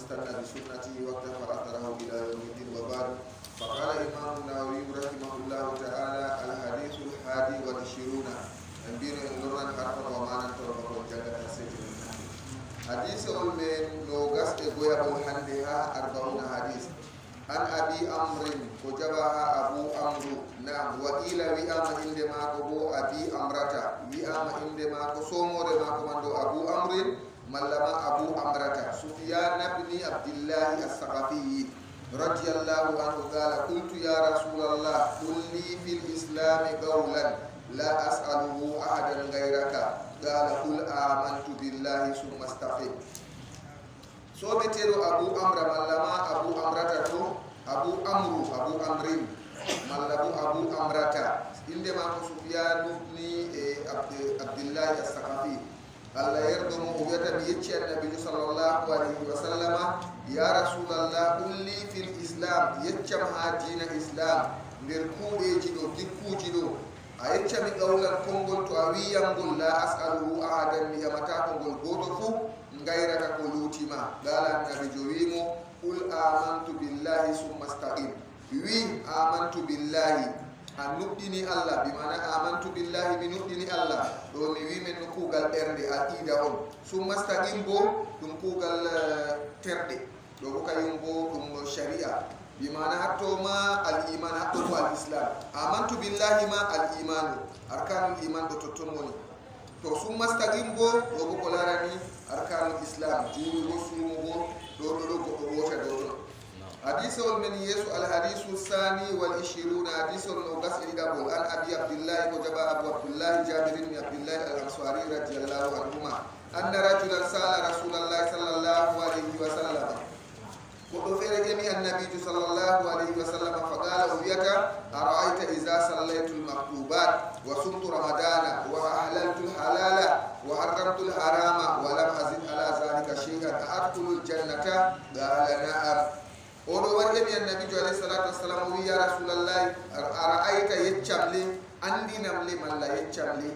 استنى بسنته واقتفى أثره إلى يوم الدين وبعد. فقال الإمام النووي رحمه الله تعالى: الحديث 21 أنبير نورا حرفا ومعنى توفق الجنة سجن. حديث من لوغاس إغويا بوحندها 40 حديث. عن أبي أمر وجبها أبو أمر. نعم. وإلى وئام عندما كبو أبي أمرتا وئام عندما كسومو رما كماندو أبو أمر ملما أبو أمرتا سفيان بن عبد الله الثقفي رضي الله عنه قال: قلت يا رسول الله قل لي في الإسلام قولا لا أسأله أحدا غيرك قال: قل آمنت بالله ثم استقم. soɓetero abou amra mallama abou amrata to abou amrin mallabo abou amrata indema ko sufiyanu ni abdillahi as-sakafi allah yerdomo o wiyata mi yecci annabijo sallllahu alayhi wa sallama: ya rasulallah qulli fil islam, yeccam ha dina islam nder kuuɗeji ɗo dikkuji ɗo a yeccami qawlan konngol to a wiyam ngol la as'aluhu ahadan mi yamata ko ngol goto fuu gayraka ko luutima. qala annabijo wimo: qul amantu billahi summa staqim. wi amantu billahi a nuɗɗini allah, bimana amantu billahi mi nuɗɗini allah ɗo mi wimen no kuugal ɓernde aqida on. summa staqim bo ɗum kuugal terɗe ɗo bo kañum bo ɗum sharia, bimana hatto ma al iman, hatto bo al islam. amantu billahi ma al imanu, arkanul iman ɗo totton woni. to summa staqim bo ɗo bo ko larani arkanul islam, juulugo sumugo ɗo goɗɗo wota dow ton. hadisol men yeeso alhadisu sani wal 20 hadisol no gas ɗiɗaɓol. an abi abdillahi ko jaba abu abdillahi jabir ibn abdillahi al ansari radiyallahu anhuma anna rajulan sala rasulallahi sallallahu alayhi wa sallam. goɗɗo feere ƴemi annabijo sallllahu alayhi wa sallam fa qala o wiyata: ara'ayta iza sallaytu lmaktubat wa sumtu ramadana wa ahlaltu lhalala wa harramtu lharama wa lam azid ala zalika shay'an a adkhulu ljannata? qala na'am. oɗo wari ƴemi annabijo alayhi salatu wassalam o wi: ya rasulallahi ara'ayta, yeccam le, andinam le malla yeccam le.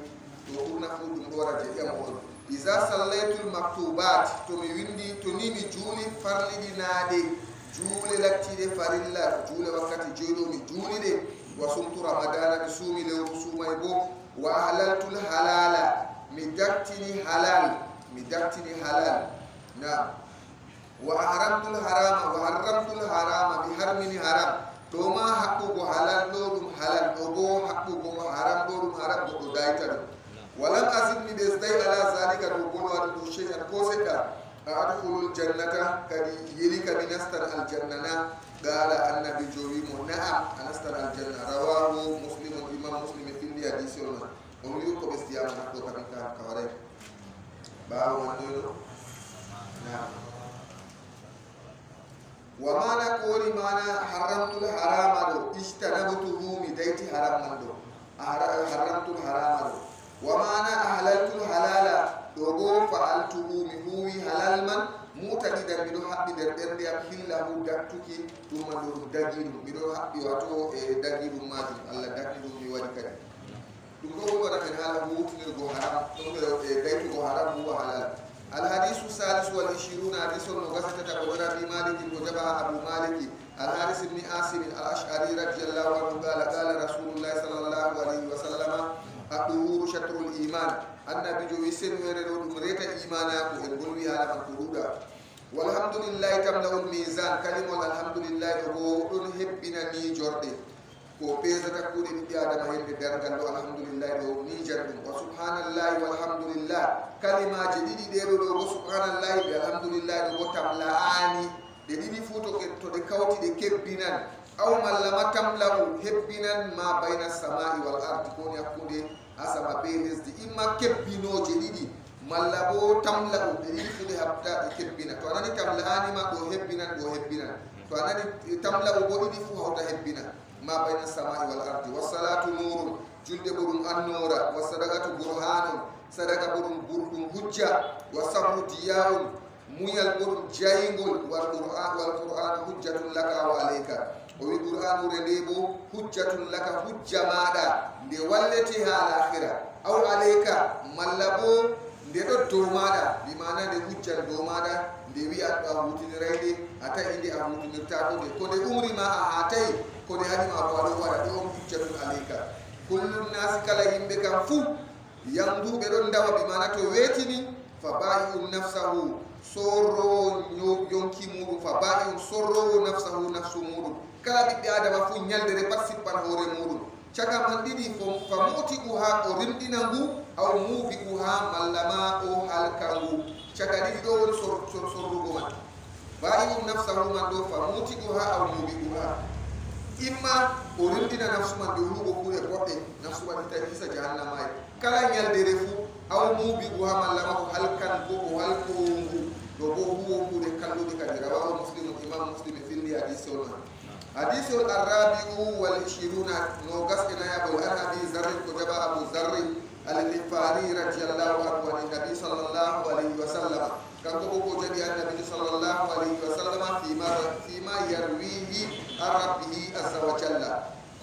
to ɓurna fu ɗum ɗo wara je ƴam on. iza sallaytul maktubat, to mi windi, to ni mi juuli farliɗinaɗe, juule lattiɗe farilla, juule wakkati jeeɗo mi juuliɗe. wa sumtu ramadana, mi suumi lewru suumay bo. wa ahlaltul halala, mi daktini halal na. wa haramtul harama, wa harramtul harama, mi harmini haram. ɗo ma haɓɓugo halal ɗo ɗum halal, ɗo bo haɓɓugo haram ɗo ɗum haram, goɗɗo dayta ɗum. walam azid mi ɓesday ala zalika dow gono waɗa ɗum shay'an ko seɗɗa. a adkhulul jannata, kadi yeli kadi nastan aljanna na? qala annabi jowimo: na'am, a nastan aljanna. rawahu muslimun, imam muslim e findi hadisi on man. on wi ko ɓesdiyama hakko kadi ka waɗay ɓawo man ɗoyno. na'am. wa mana ko woni mana haramtul harama ɗo ijtanabtuhu, mi dayti haram man ɗo. haramtul harama ɗo. wa mana ahlaltul halala, ɗo bo fa'altuhu, mi huwi halal man mutaqidan, miɗo haɓɓi nder ɓernde am hillahu, daktuki ɗum man ɗo ɗum dagi ɗum, miɗo haɓɓi wato e dagi ɗum majum, allah dagi ɗum mi waɗi kadi ɗum ɗo waɗa men haala hutinirgo haram, ɗum daytugo haram huwa halal. الحديث الثالث والعشرون حديث نغسة قدر أبي مالك وجبها أبو مالك الحارث بن عاصم الأشعري رضي الله عنه قال: قال رسول الله صلى الله عليه وسلم: الطهور شطر الإيمان. النبي جو يسن ويرد مريت إيمانك إن قلبي على مكرودا. والحمد لله تملأ الميزان. كلمة الحمد لله هو هبنا ني جردي ko pesata kuuɗe ɓiɓɓe adama hemɓe dargal ɗo alhamdulillahi ɗo ni jarɗum. wa subhanallahi walhamdulillah, kalimaji ɗiɗi ɗeɗo ɗo bo subhanallahi ɓe alhamdulillahi ɗo bo tamla'ani, ɗe ɗiɗi fuu to ɗe kawti ɗe kebbinan. aw mallama tamla'u, hebbinan ma bayna samai wal ardi, koni hakkude asama be lesdi. imma kebbinoje ɗiɗi malla bo tamla'u, ɗe ɗiɗi fuu ɗe habda ɗe kebbina. to anani tamla'ani ma ɗo hebbinan, ɗo hebbinan. to anani tamla'u bo ɗiɗi fuu hawta hebbina. ma bayna samai wal ardi. wassalatu nurun, julde bo ɗum annora. wassadaqatu burhanun, sadaka bo ɗum hujja. wasabru diya'un, muñal bo ɗum jayngol. wal qur'anu hujjatun laka wa alayka, o wi qur'anure nde bo hujjatun laka, hujja maɗa nde wallete ha alakhira. aw alayka, malla bo nde ɗo dow maɗa, bimana nde hujjan dow maɗa, nde wi a hutinirayde a tawi nde a hutinirtako nde ko nde umri ma a tawi ko nde haɗima ko aɗo waɗa ɗe on hujjatun aleyka kullum nasi kala yimɓe kam fuu yanduɓe ɗon dawa ɓe mana to weetini fa ba'i'un nafsahu sorrowo yonki muɗum fa ba'i'un sorrowo nafsahu nafsu muɗum kala ɓiɓɓe adama fuu ñaldere pat sippan hoore muɗum caka man ɗiɗi fa moti'u ha o rimɗina ngu aw mubi'u ha malla ma o halka ngu caka ɗiɗi ɗo woni sorrugo man ba'i'un nafsahu man ɗo fa moti'u ha aw mubi'u ha imma o rimɗina nafsu man ɓe wulugo kuuɗe goɗɗe nafsu man ita isa jahannama e kala ñaldere fuu aw mubi'u ha malla ma o halkan go o halko ngu ɗo bo huwo kuuɗe kalluɗe kadi rawahu muslimu imam muslim e filli hadise on man حديث الرابع والعشرون نوغس نيابل عن أبي ذر كتب أبو ذر الغفاري رضي الله عنه عن النبي صلى الله عليه وسلم كان كوكو جدي النبي صلى الله عليه وسلم فيما يرويه عن ربه عز وجل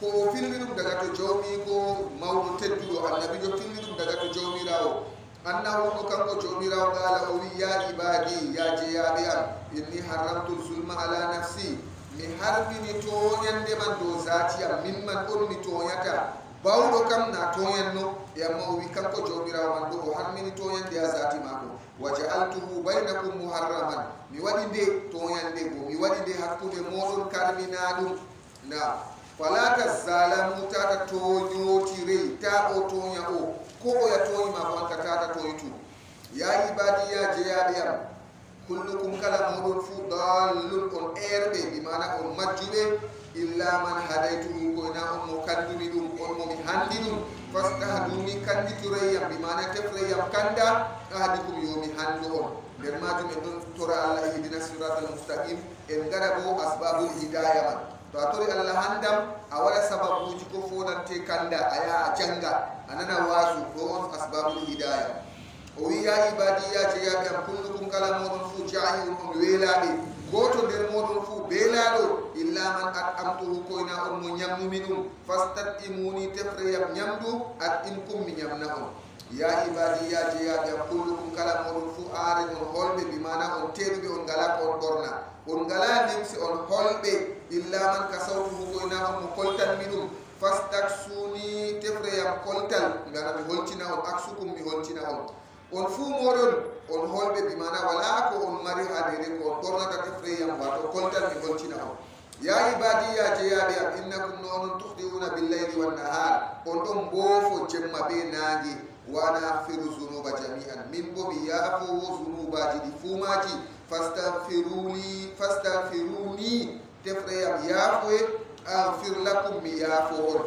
ko filminum daga to jawmi ko mawdo teddudo annabi jo filminum daga to jawmirawo annahu ko kanko jawmirawo qala o wi ya ibadi ya jeyaɓe am inni haramtu zulma ala nafsi mi harmini toñande man dow zati am min man on mi toñata bawɗo kam na toñanno e amma o wi kanko jawmirawo man ɗo o harmini toñande a zati mako wa ja'altuhu baynakum muharraman mi waɗi nde toñande go mi waɗi nde hakkude moɗon kalminaɗum na fala tazalamu tata toñotirey ta o toña o ko oya toñima ko anka tata toñtu ya ibadi ya jeyaɓe am kullukum kala moɗon fuu dallun on erɓe bi mana on majjuɓe illa man hadaytuhu koyna on mo kandumi ɗum on momi handi ɗum fastahduni kanditoreyam bi mana tefreyam kanda ahadikum yomi hando on nder majum en ɗon tora allah ihdina siratal mustaqim en gara bo asbabul hidaya man to a tori allah handam a waɗa sababuji ko fonante kanda a yaha a janga a nana wasu ɗo on asbabul hidaya o wi ya ibadi ya jeyaɓe am kullukum kala moɗon fuu ja'iun on weelaɓe goto nder moɗon fuu beelaɗo illa man at'amtuhu koyna on mo ñammumi ɗum fastat'imuni tefreyam ñamdu at'imkum mi ñamna on ya ibadi ya jeyaɓe am kullukum kala moɗon fuu aare on holɓe bi mana on teɗuɓe on ngala ko on ɓorna on ngala limse on holɓe illa man kasawtuhu koyna on mo koltanmi ɗum fastaksuni tefreyam koltal ngana mi holtina on aksukum mi holtina on fuu moɗon on holɓe bi mana wala ko on mari haɗere ko on ɓornata tefreyam wato koltal mi holtina on ya ibadi ya jeyaɓe am innakum nonon tuhdiuna billayli wannahar on ɗon mboofo jemma ɓe naange wa ana aghfiru zunuba jami'an min bo mi yaafowo zunubaji ɗi fuu maji fastaghfiruni tefreyam yaafoye aghfir lakum mi yaafo on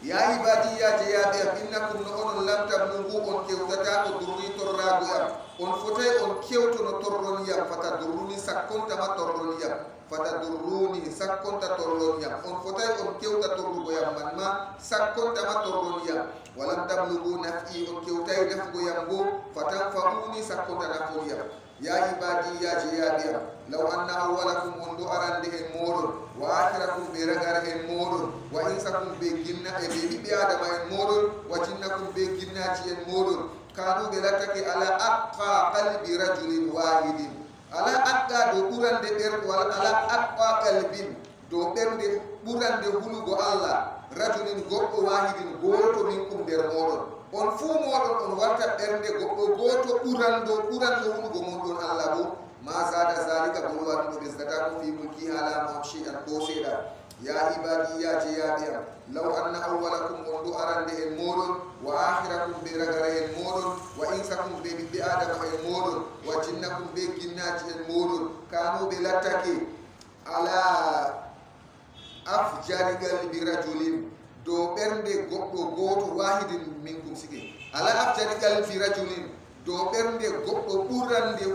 ya ibadi ya jeyaɓe am innakum no onon lam tablughu on kewtata ko durri torrago yam on fotay on kewtono torron yam fata durruni sakkontama torron yam fata durruni sakkonta torron yam on fotay on kewta torrugo yam man ma sakkontama torron yam walam tablughu naf'i on kewtay nafgo yam bo fatanfa'uni sakkonta nafol yam ya ibadi ya jeyaɓe am law anna awwalakum on ɗo arande en moɗon wa akhirakum ɓe ragare en moɗon wa insakum ɓe ginna e ɓe ɓiɓɓe adama en moɗon wa jinnakum ɓe ginnaji en moɗon kanu ɓe lattake ala aqqa qalbi rajulin wahidin ala aqqa dow ɓurande ɓerɗo wala ala aqqa qalbin dow ɓernde ɓurande hulugo allah rajulin goɗɗo wahidin goto minkum nder moɗon on fuu moɗon on warta ɓernde goɗɗo goto ɓurando hulugo moɗon allah bo ma zada zalika bol waɗuɗo ɓesdata ko fi mulki ala mam shay'an ko seeɗa ya ibadi ya jeyaɓe am law anna awwalakum on ɗo arande en moɗon wa akhirakum ɓe ragara en moɗon wa insakum ɓe ɓiɓɓe adama en moɗon wa jinnakum ɓe ginnaji en moɗon kanuɓe lattake ala afjarigal bi rajulin dow ɓernde goɗɗo goto wahidin minkum sike ala afjarigal bi rajulin dow ɓernde goɗɗo ɓurande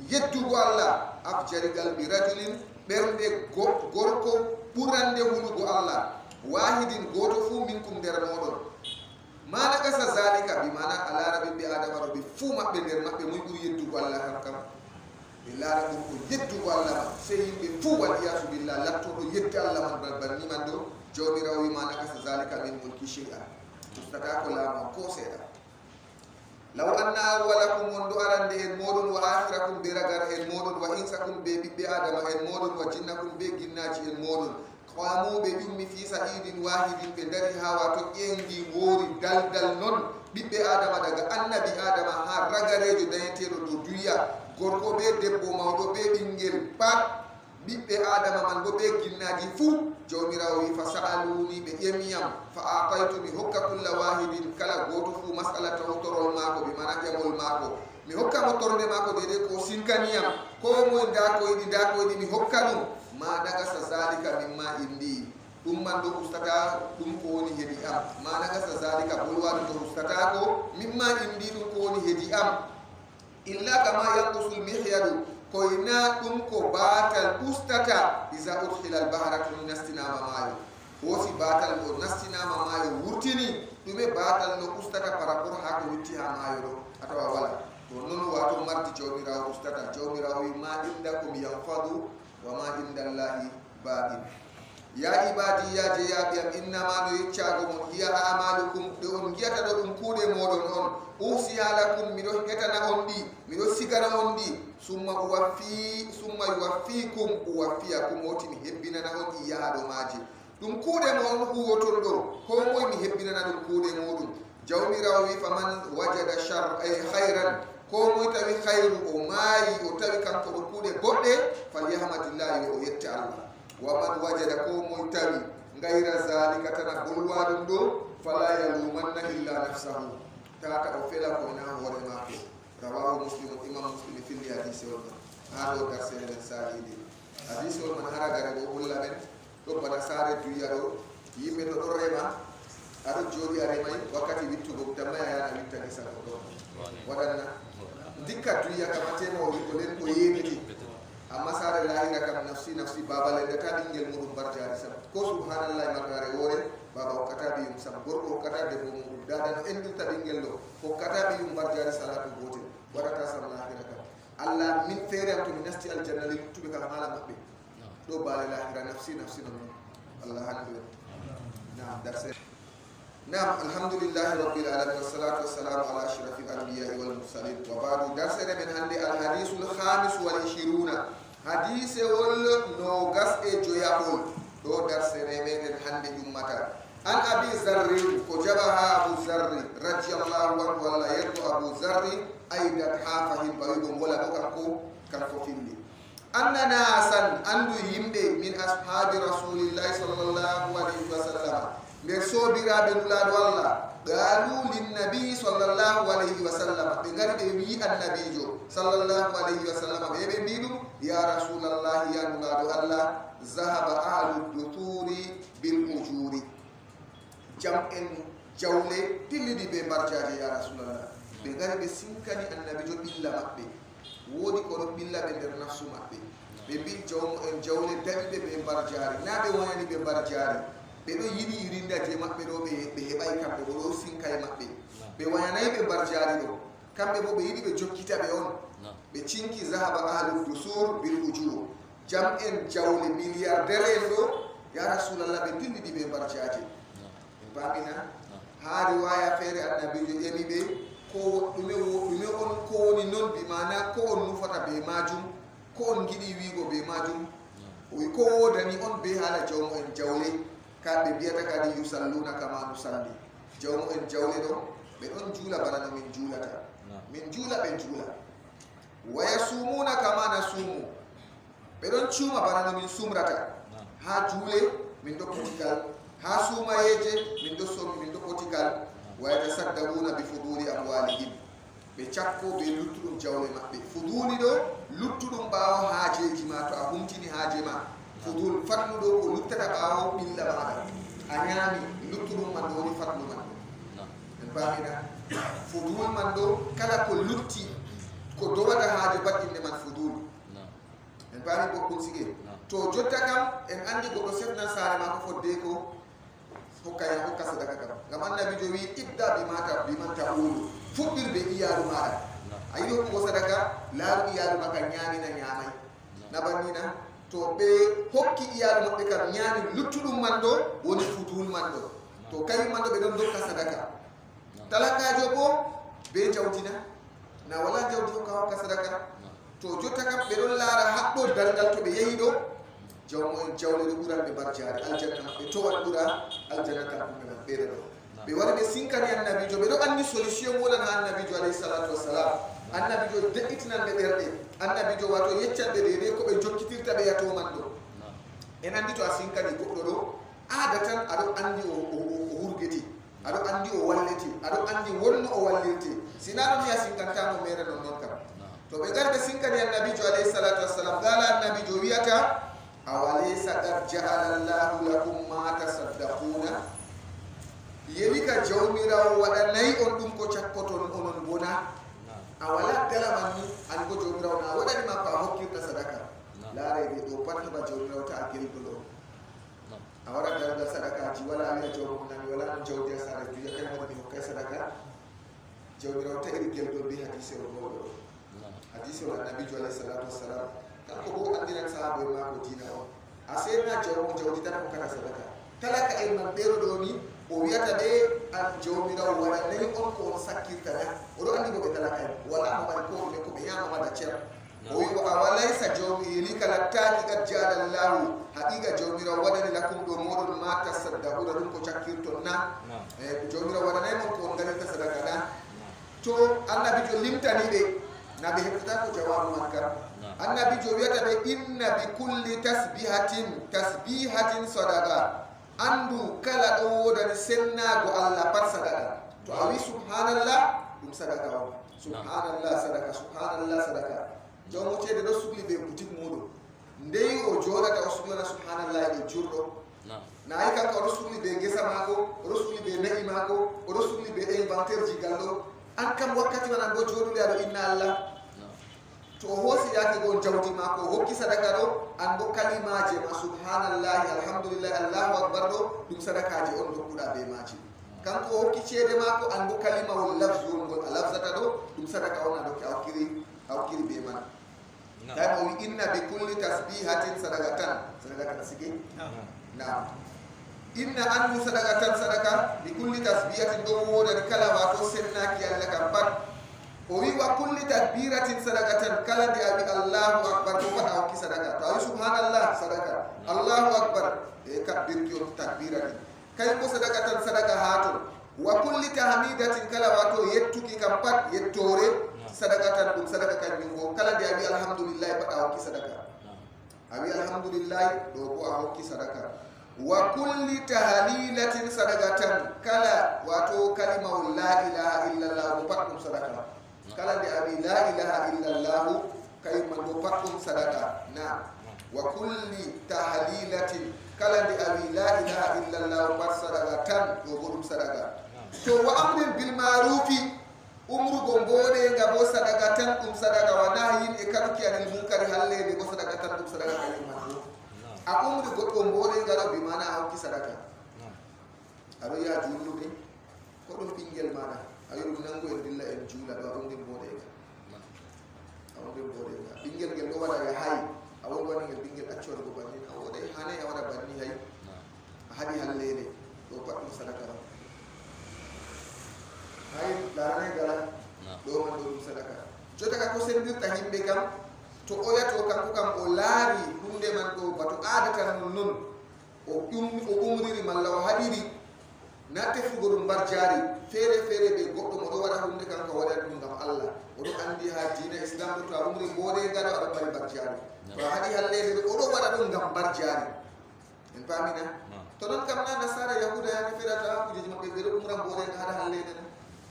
yeddugo allah afjarigal bi rajulin ɓernde gorko ɓurande hulugo allah wahidin goto fuu minkum nder moɗon mana gasa zalika bi mana a laara ɓiɓɓe adama ɗo ɓe fuu maɓɓe nder maɓɓe muy ɓuri yeddugo allah kam ɓe laara ɗum ko yeddugo allah man sey yimɓe fuu wal iyasu billah lattoɗo yedde allah man banni man ɗo jawmirawo wi mana gasa zalika min mulki shay'a ustata ko laama ko seeɗa law anna awwalakum wondu arande en moɗon wa akhirakum be ragar en moɗon wa insakum be ɓiɓɓe adama en moɗon wa jinnakum be ginnaji en moɗon qamuɓe ƴummi fi sa'idin wahidin ɓe dari ha wato ƴengi woori daldal non ɓiɓɓe adama daga annabi adama ha ragarejo dañeteɗo dow duniya gorko be debbo mawɗo be ɓinguel pat ɓiɓɓe adama man bo ɓe ginnaji fuu jawmirawo wi fa sa'aluni ɓe ƴemiyam fa ataytu mi hokka kulla wahidin kala goto fuu masala tawtorol mako ɓe mana ƴamol mako mi hokkamo torde mako dede ko sinkaniyam ko moye ndakoyɗi mi hokka ɗum ma nagasa zalika mimma indi ɗum man ɗo ustata ɗum ko woni heedi am ma nagasa zalika bolwadu to ustatako mimma indi ɗum ko woni heedi am illa kama yanqusul mihyadu koyna ɗum ko batal ustata isa udkhila al bahra to nastinama maayo wosi batal o nastinama maayo wurtini ɗume batal no ustata par rapport ha ko witti ha maayo ɗo atawa wala to non wato mardi jawmirawo ustata jawmirawo wi ma indakum yanfadu wa ma indallahi baqin ya ibadi ya jeyaɓiyam innama no yeccago mon hiya amalukum ɗe on giyata ɗo ɗum kuuɗe moɗon on usiya lakum miɗo hetana on ɗi miɗo sigana on ɗi summa yuwaffikum uwaffiyakum woti mi hebbinana on iyahaɗo maji ɗum kuuɗe moɗon huwoton ɗo ko moye mi hebbinana ɗum kuuɗe muɗum jawmirawo wi faman wajada hayran ko moye tawi hayru o maayi o tawi kanko ɗo kuuɗe boɗɗe falyahmadillahi o yette allah waman wajada ko moye tawi gayra zalika tana bolwa ɗum ɗo fala yalumanna illa nafsahu tata o fela koyna hoore mako rawahu muslim imam muslim filli hadise on ha ɗo darsere men sahidi hadise on man hara gare ɗo hulla men ɗo bana saare duya ɗo yimɓe to ɗo rema aɗo jooɗi a remay wakkati wittugo damma yana witta gesa ko ɗo waɗanna dikka duya kam atema o len o yemiti amma saare lahira kam nafsi nafsi baba lendata ɓinguel muɗum barjari sam ko subhanallahi magare woore baba hokkata ɓiyum sam gorko hokkata debbo muɗum dada no endirta ɓinguel ɗo hokkata ɓiyum barjari salatu gotel waɗata sam lahira kam allah min feere am to mi nasti aljanna li luttuɓe kam haala maɓɓe ɗo baale lahira nafsi nafsi non allah hande nam darse nam alhamdulillahi rabbil alamin wassalatu wassalamu ala ashrafil anbiya'i wal mursalin wa ba'du darsere men hande al hadisul khamis wal 20 hadise wol no gas e joyahol ɗo darsere meɗen hande jummata an abi zarri ko jabaha abu zarri radiyallahu anhu walla yetto abu zarri aidan ha fahim bawiɗo ngola ɗo kanko filli anna nasan andu yimɓe min ashabi rasulillahi sallallahu alayhi wa sallam nder sobiraɓe nulaɗo allah galu linnabi sallallahu alayhi wa sallam ɓe gari ɓe wi annabijo sallallahu alayhi wa sallam ɓeɓe mbi ɗum ya rasulallah ya nulaɗo allah zahaba ahlu duturi bil ujuri jam en jawle dilliɗi ɓe mbarjaje ya rasulallah ɓe gari ɓe sinkani annabijo ɓilla maɓɓe woodi koɗo ɓilla ɓe nder nafsu maɓɓe ɓe mbi jawmu en jawle daɗiɓe ɓe mbarjari na ɓe wonani ɓe mbarjari ɓe ɗo yiɗi irindaje maɓɓe ɗo ɓe heɓay kamɓe bo ɗo sinkay maɓɓe ɓe wayanayi ɓe mbarjari ɗo kamɓe bo ɓe yiɗi ɓe jokkita ɓe on ɓe cinki zahaba ahlu dusur bil ujur jam en jawle milliardaire en ɗo ya rasulallah ɓe dilliɗi ɓe mbarjaje ɓe mbamina ha riwaya feere annabijo ƴemi ɓe ko ɗume on ko woni non bi mana ko on nufata be majum ko on giɗi wiigo be majum ko wodani on be haala jawmu en jawle kamɓe mbiyata kadi yusalluna kama nusalli jawmu en jawle ɗo ɓe ɗon juula bana no min juulata min juula ɓe juula wa yasumuna kama nasumu ɓe ɗon cuuma bana no min sumrata ha juule min ɗo potikal ha sumayeje min ɗo somi min ɗo potikal wa yatasaddaquna bi fuduli amwalihim ɓe cakko ɓe luttuɗum jawle maɓɓe fuduli ɗo luttuɗum ɓaawo haajeji ma to a humtini haaje ma fudul fatlu ɗo ko luttata ɓaawo ɓilla maɗa a ñaami luttuɗum man ɗo woni fatlu man en paamina fudul man ɗo kala ko lutti ko dowata haaje baɗɗinde man fudul en paami goɗɗum sige to jotta kam en andi goɗɗo setnan saare ma ko fodde ko hokka sadaka kam ngam annabijo wi ibda biman ta'ulu fuɗɗir ɓe iyalu maɗa a yiɗi hokkugo sadaka laaru iyalu ma kam ñaamina ñaamay nabannina to ɓe hokki iyalu maɓɓe kam ñaami luttuɗum man ɗo woni futul man ɗo to kañum man ɗo ɓe ɗon dokka sadaka talakajo bo be jawdina na wala jawdi ko hokka sadaka to jotta kam be don laara haddo dalgal to be yehi do jawmo jawle do buran be barjaare aljanna be to wal bura aljanna kam be bere do be wara be sinkani annabi jo be do andi solution wala na annabi jo alayhi salatu wassalam annabi jo de'itinan be berde annabi jo wato yeccande de ko be jokkitirta be yato man do en andi to asinkani goddo do adatan ado andi o hurgeti ado andi o walleti ado andi wonno o wallirti sinano mi asinkanta mo mere non non kam to be garbe sinkani annabi jo alayhi salatu wassalam gala annabi jo wiyata awalaysa qad ja'ala Allahu lakum ma tasaddaquna yelika jawmirawo wada nay on dum ko cakkoton onon bona awala galamani an ko jawmirawo na wada ni ma ko hokkirta sadaka laare be do patta ba jawmirawo ta geldo awara garga sadaka ji wala ala jawmo nan wala an jawde sadaka ji kay mo ni hokkay sadaka jawmirawo ta iri geldo bi hadisi o godo hadisi o nabi alayhi salatu wassalam kan ko bo andina sahabo ma ko dina o asena jawmo jawdi tan ko kana sadaka kala ka e man bero do ni o wiyata be an jawmirawo wala nay on ko sakkirta o do andi ko be talaka wala mo bari ko be ko be yama wada cer o wi awalaysa jawmi likala taaki qad ja'ala Allahu haqiqa jawmirawo wadani lakum do modon ma tasaddaquna dum ko cakkirton na jawmirawo wada nay mon ko on ganita sadaka na to annabi jo limtani be nabi hefta ko jawabu makka annabi jo wiyata be inna bi kulli tasbihatin sadaqa andu kala do wodani sennago Allah pat sadaka to awi subhanallah dum sadaka o subhanallah sadaka subhanallah sadaka jomo cede do sugli be boutique mudo ndey o jodata o suglana subhanallah e jurdo na ay kan ko sugli be gesa mako o sugli be nayi mako o sugli be inventaire ji gallo an kam wakkati man go jodude ado inna Allah to hosi yake go jawdi mako hokki sadaka do an go kalimaje ma subhanallah alhamdulillah allahu akbar do dum sadakaje on do kuda be maji kanko hokki cede mako an go kalima wal lafzu on lafzata do dum sadaka on do awkiri be man dai mo inna bi kulli tasbihatin sadaqatan sige na inna annu sadaqatan sadaqa bi kulli tasbihatin do woda kala wato senna ki Allah kan pat o wi wa kulli takbiratin sadaqatan kala di abi Allahu akbar ko wada ki sadaqa to subhanallah sadaqa Allahu akbar e kabbir ki takbiratin kay ko sadaqatan sadaqa hatun wa kulli tahmidatin kala wato yettuki kan pat yettore sadaqatan dum sadaqa kan bingo kala de abi alhamdulillah pada hokki sadaqa abi alhamdulillah do ko hokki sadaqa wa kulli tahlilatin sadaqatan kala wato kalima la ilaha illallah do patum sadaqa kala de abi la ilaha illallah kay man do patum sadaqa na wa kulli tahlilatin kala de abi la ilaha illallah pat sadaqatan do bodum sadaqa to wa amrin bil ma'rufi umru gombode nga bo sadaka tan sadaka wa nahyin e kaduki anil munkar halle de bo sadaka tan sadaka kay man a umru gombode nga bi mana hawki sadaka ado ya jullude ko dum bingel mana ayo nango e dilla en jula do on bode ga bingel gel do wada ya hay awon woni ngel bingel accor go banni awode hane ya wada banni hay hadi halle de do patum sadaka hay darane gala do man do sadaka jota ka ko sendirta himbe kam to o yato kam ko kam o laari hunde man do batu adata non o umriri malla o hadiri na tefugo dum barjari fere be goddo mo do wada hunde kan ko wada dum ngam Allah o do andi ha diina islam to umri bode ngara o bari barjari to hadi halle o do wada dum ngam barjari en famina to non kam na nasara yahuda ya ferata kuje mabbe be umra bode ngara halle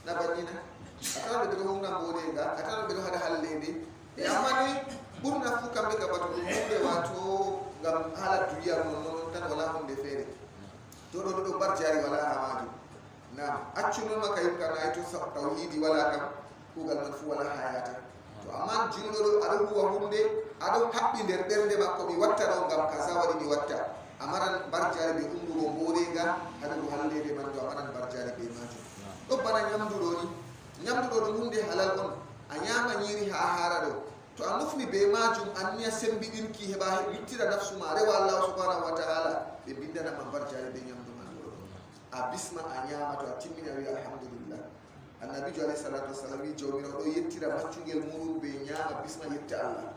na banina atano be do humna bode ga atano be do hada hallede e amani burna fu kambe ka batu hunde wato gam hala duya non tan wala hunde fere to do barjari wala hamaju na accuno maka yimka na ito tauhidi wala kam kugal man fu wala hayata to amma jinno do ado huwa hunde ado habbi der bernde makko mi watta do gam kaza wadi mi watta amaran barjari be umru bode ga hada do hallede man do amaran barjari be maju do bana nyamdu do hunde halal on a nyama nyiri ha hara do to a nufni be majum anniya sembidinki heba wittira nafsu ma rewa Allah subhanahu wa ta'ala be bindana man barjari be nyamdu man do a bisma a nyama to a timmina wi alhamdulillah a annabi jo alayhi salatu wassalam wi jomiro ɗo yettira maccugel muɗum ɓe ñaama bisma yetta Allah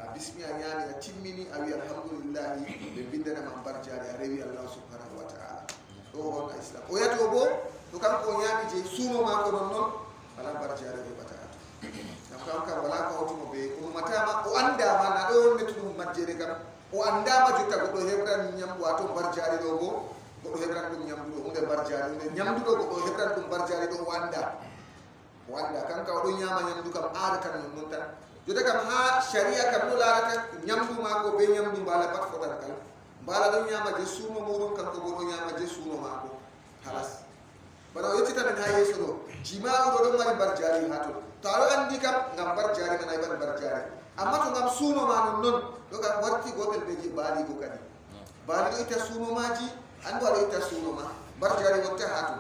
a bismi a ñaami a timmini a wi alhamdulillahi ɓe bindanama barjari a rewi Allah subhanahu wa ta'ala ɗo on islam o yato bo to kanko o ñaami je suuno maako non noon ala barjari heɓata ato gam kam wala ko hawtumo ɓe o numatama o andama na ɗo on mettuɗum majjere kam o andama jotta goɗɗo heɓran ñamdu ato barjari ɗo bo goɗɗo heɓran ɗum ñamduɗo hunde barjari hunde ñamduɗo goɗɗo heɓran ɗum barjari ɗo o anda kanka oɗo ñama ñamdu kam aada tan non noon tan jota kam ha sharia kam no larata ñamdu mako be ñamdu mbala pat fotan kala mbala ɗo ñama je suuno muɗum kanko bo ɗo ñama je suuno mako halas bana o yettita men ha yeeso ɗo jima'u ɗo ɗon mari barjari ha ton to aɗo andi kam ngam barjari man ayɓan barjari amma to ngam suuno ma non noon ɗo kam warti gotel ɓe je baaligo kadi baali ɗo itta suuno maji andu aɗo itta suuno ma barjari wotta ha ton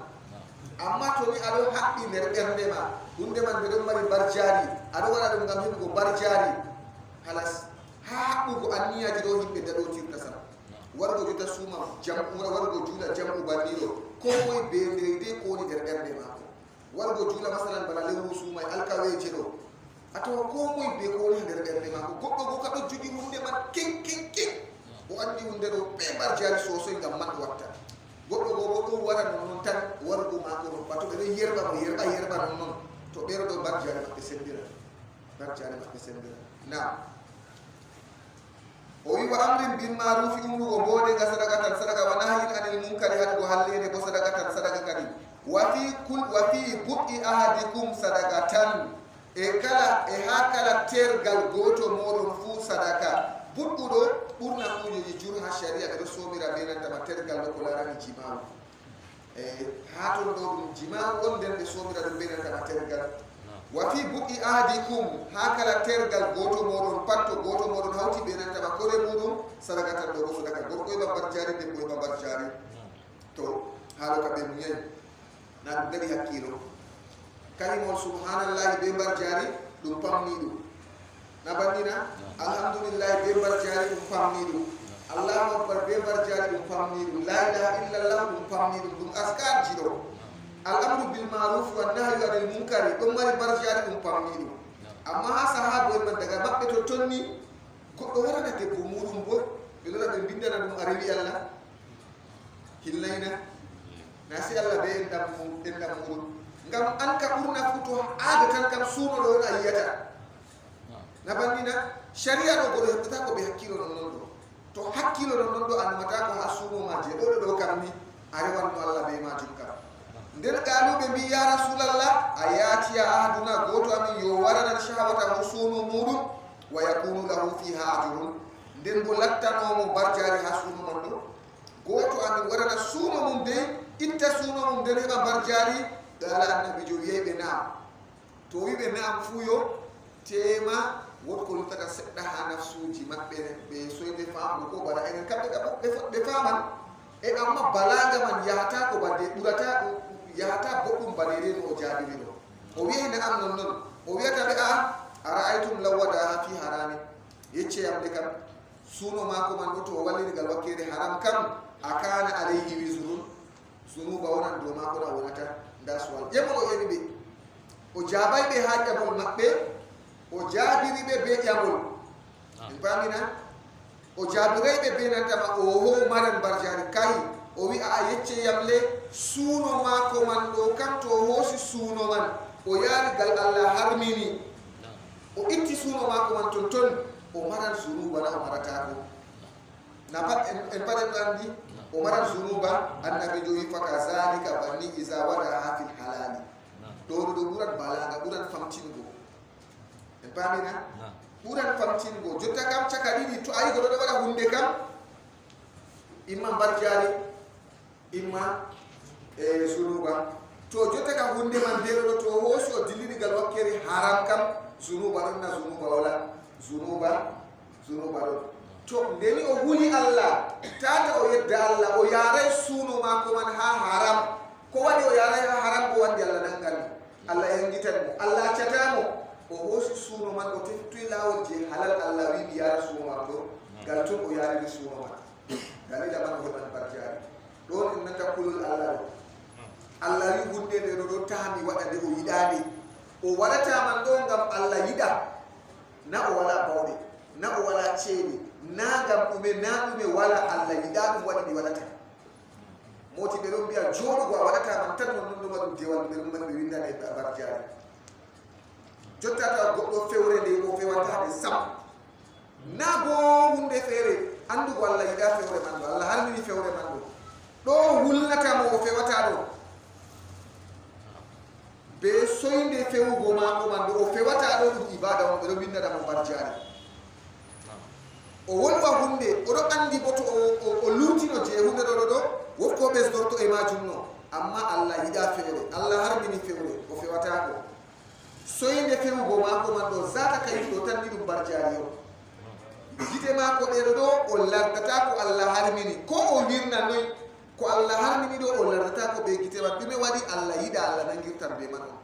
amma to ni aɗo haɓɓi nder ɓernde ma hunde man ɓe ɗon mari barjari aɗo waɗa ɗum ngam heɓugo barjari halas ha haɓɓugo anniyaji ɗo yimɓe daɗotirta sam wargo jota suuma wargo juula jamɗu banniɗo ko moye be ndeyde ko woni nder ɓernde maako wargo juula masalan bana lewru suumay alkaweje ɗo a tawa ko moye be ko woni nder ɓernde maako goɗɗo bo kaɗo jogi hunde man king o andi hunde ɗo ɓe barjari sosoy ngam man watta goɗɗo go bo ɗum wara non noon tan wargo maako no bato ɓeɗo yerɓa mo yerɓa non noon to ɓeero ɗo barjari maɓɓe sendira nam o wi wa amrin bil ma'rufi umrugo boode ga sadaqatan sadaqa wa nahyin anil munkari haɗugo hallede bo sadaqatan sadaqa kadi wa fi buɗɗi ahadikum sadaqatan e ha kala tergal goto moɗon fuu sadaka buɗɗuɗo ɓurna kuujoji jur ha sharia ɓeɗo somira be nantama tergal ɗo ko larani jima'u ha ton ɗo ɗum jima'u on nden ɓe somira ɗum be nantama tergal wa fi buɗɗi ahadikum ha kala tergal goto moɗon patto goto moɗon hawti ɓe nantama kore muɗum sadakatan ɗo bo sadaka gorko e babbar jari debbo e babbar jari to haalo ka ɓe muñayi na ɗum daɗi hakkilo kalimol subhanallahi be mbar jari ɗum pamni ɗum na bandina alhamdulillahi be mbar jari ɗum pamni ɗum allahu akbar be mbar jari ɗum pamni ɗum la ilaha illallah ɗum pamni ɗum askarji ɗo al'amru bil ma'ruf wa nahyu anil munkari ɗon mari barjari ɗum pamni ɗum amma ha sahabo en man daga maɓɓe to tonni goɗɗo warana debbo muɗum bo ɓe lora ɓe bindana ɗum a rewi Allah hillayna na si Allah be endam muɗum ngam an ka ɓurna fu to aada tan kam suuno ɗo on a yiyata na bandina sharia ɗo goɗo heɓata ko ɓe hakkilo non noon ɗo to hakkilo non noon ɗo andumata ko ha suuno ma je ɗo kam ni a rewanno Allah be majum kam nden qaaluɓe mbi ya rasulallah a yaatiya ahaduna goto amin yo waranan shahawata mo suuno muɗum wa yakunu lahu fiha ajrun nden bo lattanomo barjari ha suuno man ɗo goto amin warana suuno mum de itta suuno mum nden heɓa barjari dala annabi jo wiyeɓe naam to wiɓe naam fuyo tema wot ko luttata seɗɗa ha nafsuji maɓɓe ɓe soyde famɗu ko bara enen kamɓe ɓe faman e amma balaga man yahata ko badde ɓurata yahata boɗɗum baɗere no o jaabiri ɗo o wiyayne am non noon o wiyata ɓe a ra'aytum law wadaha fi harami yecceyamde kam suuno mako man ɗo to o wallirigal wakkede haram kam a kana alayhi wisrun sunuba wonan dow mako na wonata nda suwal ƴemol o ƴemi ɓe o jabay ɓe ha ƴamol maɓɓe o jaabiri ɓe be ƴamol en pamina o jaabirayɓe be nantama o ho maran barjari kayi o wi a yecce yamle suuno mako man ɗo kam to o hoosi suuno man o yaari gal Allah harmini o itti suuno mako man ton o maran zunuba na o maratako na pat en pat en andi o maran zunuba annabi jo wi faka zalika banni iza wadaha fil halali ɗo ɗo ɓuran balaga ɓuran famtingo en pamina ɓuran famtingo jotta kam caka ɗiɗi to ayi goɗo ɗo waɗa hunde kam imma barjari imma zunuba to jotta ka hunde man ndeɗoɗo to hoosi o dillirigal wakkere haram kam zunuba ɗon na zunuba wala zunuba ɗon to ndeni o huli Allah tata o yedda Allah o yaray suuno mako man ha haram ko waɗi o yaray ha haram ko wandi Allah nangani Allah yangitan mo Allah accatamo o hoosi suuno man o teftoy lawol je halal Allah wi mi yara suuno man ɗo gal ton o yariri suuno man dalila man o heɓan barjari ɗon en nanta kulol Allah ɗo Allah wi hunde de do tami wadande o yidani o walata man do ngam Allah yida na o wala bawde na o wala ceeni na ngam ɗume wala Allah yida ɗum waɗi ɗi walata moti ɓe ɗon mbiya jooɗugo a waɗata man tan non ɗum waɗum dewal ɓe ɗum ɓe windane barjare jotta tawa goɗɗo fewre nde o fewatade sam na bo hunde feere andugo Allah yida fewre man ɗo Allah harmini fewre man ɗo ɗo wulnatamo o fewata ɗo be soyde fewugo mako man ɗo o fewata ɗo ɗum ibada on ɓe ɗo windanamo barjare o wolwa hunde oɗo andi bo to o lurtino je hunde ɗo ɗo wofko ɓesdorto e majum no amma Allah yiɗa fewre Allah harmini fewre o fewatako soyde fewugo mako man ɗo zata kayit ɗo tan ɗiɗum barjari o gite mako ɗeɗo ɗo o lardata ko Allah harmini ko o wirna noy ko Allah harmini ɗo o lardata ko ɓe gite man ɗume waɗi Allah yiɗa Allah nangirtan be man on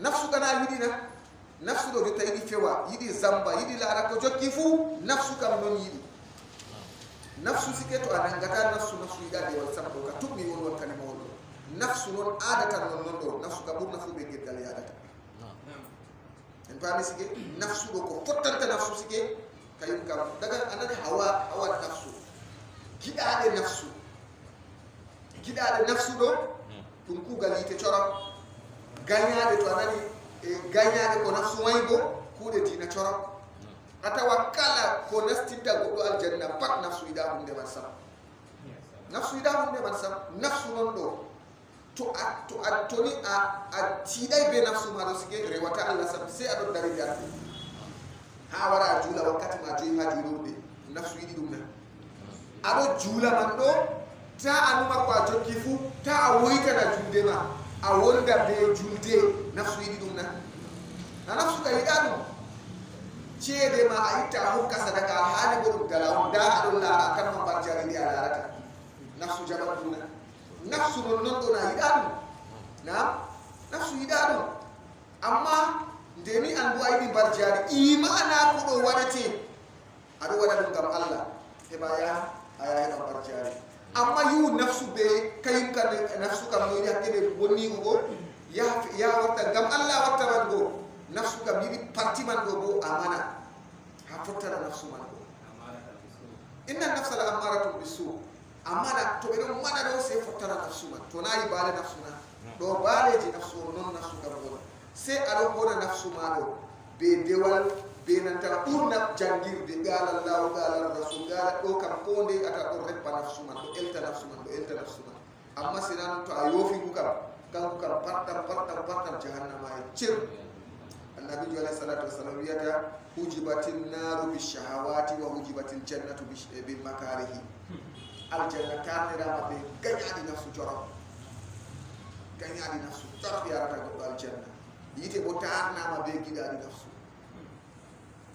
nafsu kana yiɗina nafsu ɗo jotta yiɗi fewa yiɗi zamba yiɗi laara ko jokki fuu nafsu kam non yiɗi nafsu sike to a nangata nafsu yiɗa dewal sappo ka tuɓmi won won kanima won ɗo nafsu noon aadatan non ɗo nafsu ka ɓurna fuu ɓe gedgal yaɗata en paami sike nafsu ɗo ko fottanta nafsu sike kayum kam daga anani hawa nafsu giɗaɗe nafsu ɗo ɗum kuugal yite corok gañaɗe to anani gañaɗe ko nafsu may bo kuuɗe dina corok a tawa kala ko nastinta goɗɗo aljanna pat nafsu yiɗa hunde man sam nafsu non ɗo toni a tiiɗay be nafsu maɗo sige rewata Allah sam se aɗon dari darde ha wara a juula wakkati ma joyi ha julurde nafsu yiɗi ɗum na aɗo juula man ɗo ta anuma ko a jokki fuu ta a woytana julde ma a wonda be julde nafsu yiɗi ɗum na nafsu ka yiɗa ɗum ceede ma a itta a hokka sadaka alhaali bo ɗum dala da aɗon laara kanma barjari ndi a laarata nafsu jaɓat ɗum na nafsu non ɗo na yiɗa ɗum na nafsu yiɗa ɗum amma ndeni andu a yiɗi barjari imana ko ɗo waɗete aɗo waɗa ɗum ngam Allah heɓa yaha a yaha heɓa barjari amma yiwu nafsu be kayum kan nafsu kam no yiɗi hakkede bonnigo go ya watta ngam Allah watta man go nafsu kam yiɗi parti man ɗo bo amana ha fottana nafsu man ɗo inna nafsa la ammaratun bisu amana to ɓe ɗon maɗa ɗo se fottana nafsu man to nayi baale nafsu na ɗo baaleji nafsu o non nafsu kam wona se aɗon bona nafsu maɗo be dewal be nanta ɓurna jangirde gaalal law gaalal rasul gaala ɗo kam ko nde ata ɗon reppa nafsu man ɗo elta nafsu man amma sina non to a yoofigu kam kanko kam partam jahannama e cer annabi alayhi salatu wassalam wiyata hujibatin naru bishahawati wa hujibatil jannatu bil makarihi aljanna tarnirama ɓe gañaɗi nafsu corop yarata goɗɗo aljanna yite bo tarnama ɓe giɗaɗi nafsu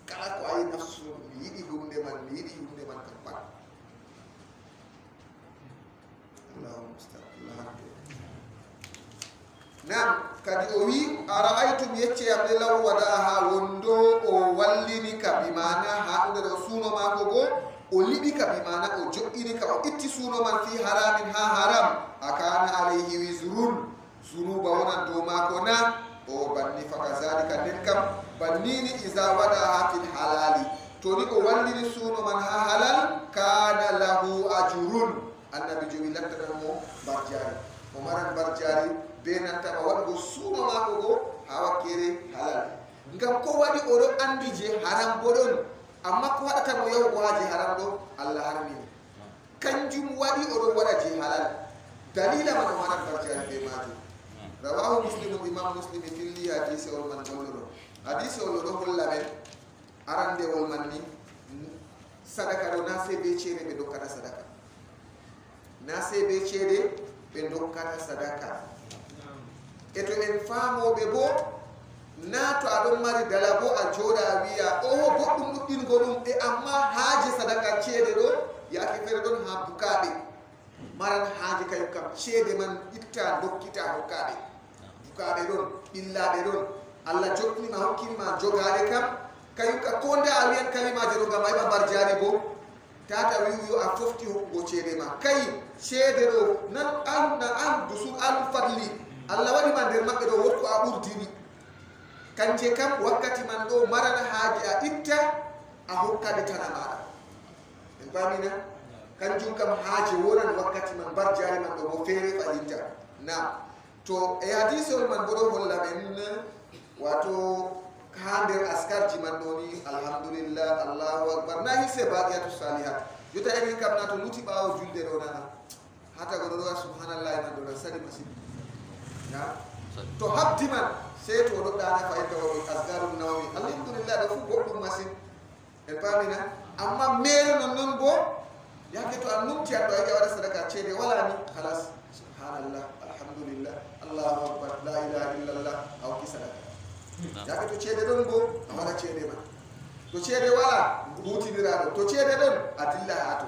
kala ko ayi nafsu mi yiɗi hunde man kam pat allahumma musta'an nam kadi o wi ara'aytum yecce yamde law wadaha wondo o wallini ka bimana ha ɗo ɗo suno mako go o liɓi ka bimana o joƴƴini ka o itti suno man fi haramin ha haram akana alayhi wizrun zunuba wonan dow mako na o banni fakazalika nden kam bannini iza wadaha fil halali toni o wallini suno man ha halal kana lahu ajrun annabi jowi lattanan mo barjari o maran barjari be nantama waɗugo suuno maako go ha wakkere halal ngam ko waɗi oɗo andi je haram bo ɗon amma ko waɗatamo yahugo ha je haram ɗo Allah harmini kanjum waɗi oɗo waɗa je halal dalila man o maran barjari be majum rawahu muslimu imam muslimi filli hadise ol man golluɗo hadise ol ɗo holla men arandewol man ni sadaka ɗo na se be ceede ɓe dokkata sadaka na se be ceede ɓe dokkata sadaka e to en faamoɓe bo na to aɗon mari dala bo a jooɗa wiya oho boɗɗum ɗuɗɗingo ɗum e amma haaje sadaka ceede ɗo yaake feere ɗon ha bukaɓe maran haaje kayum kam ceede man itta dokkita hokkaɓe bukaɓe ɗon ɓillaɓe ɗon Allah joɗɗinima hokkirima jogaɗe kam kayum ka ko nde a wiyan kalimaje ɗo gam a heɓa barjani bo tata wiwyo a fofti hokkugo ceede ma kay ceede ɗo nan an dusul al fadli Allah wadi man der mabbe do wotko a ɓurdini kanje kam wakkati man ɗo marana haaji a itta a hokkade tana maɗa en famina kanjum kam haaje wonan wakkati man bar jari man ɗo bo feere falinta na to e hadisol man bo ɗo holla men wato ha nder askarji man ɗo ni alhamdulillah allahu akbar na hisse baqiyatu salihat jota enen kam na to luti ɓawo julde ɗo nana hata goɗo ɗo subhanallahi man ɗo na sadi masib na to habdi man sey to ɗo ɗana fayinta oɗo asgarum nawmi alhamdulillah ɗo fu goɗɗum masin en pamina amma mere non noon bo yake to an numti aɗo ayiɗa waɗa sadaka ceede wala ni halas subhanallah alhamdulillah allahu akbar la ilaha illallah a hokki sadaka yake to ceede ɗon bo a waɗa ceede ma to ceede wala hutiniraɗo to ceede ɗon a dilla ha to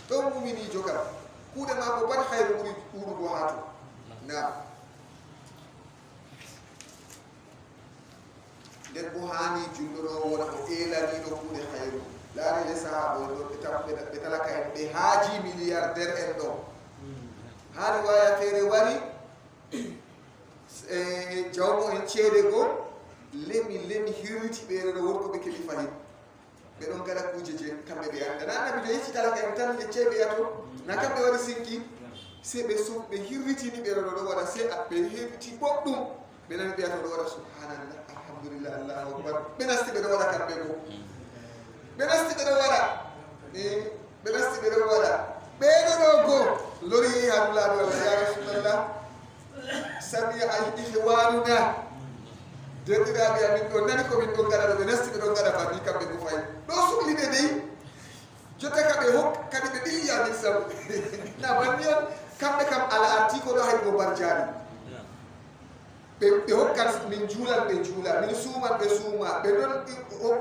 ɗon muminijo kam kuuɗe ma ko bat hayru ɓuri ɗuɗugo ha to nam nden bo hani julɗoɗo wona o eelaniɗo kuuɗe hayru laarele sahaba ɗo ɓe talaka en ɓe haaji milliardaire en ɗo hani waya feere wari jawmo en ceede goo lemi hirriti ɓeere ɗo wonko ɓe keɓi fahin ɓe ɗon gaɗa kuje je kamɓe ɓe anda na annabi jo yecci talaka en tan lecce ɓe yato na kamɓe waɗi sinki se ɓe ɓe hirritini ɓeere ɗo ɗo waɗa se ɓe heɓiti boɗɗum ɓe nani ɓe yato ɗo waɗa subhanallah alhamdulillah allahu akbar ɓe nasti ɓe ɗo waɗa kamɓe goo ɓe nasti ɓe ɗo waɗa ɓe nasti ɓe ɗo waɗa ɓeeɗo ɗo goo lori yehi haɗulaɗo allah ya rasulallah sami ihwanuna derɗiraɓe amin ɗo nani komin ɗon gaɗa ɗo ɓe nasti ɓe ɗon gaɗa banni kamɓe go fayi ɗo suhliɓe dey jotta ka ɓe hok kadi ɓe ɓilli amin sam na banni on kamɓe kam ala artiko ɗo hay go bar jaari ɓe hokkat min juulan ɓe juula min suuman ɓe suuma ɓe ɗon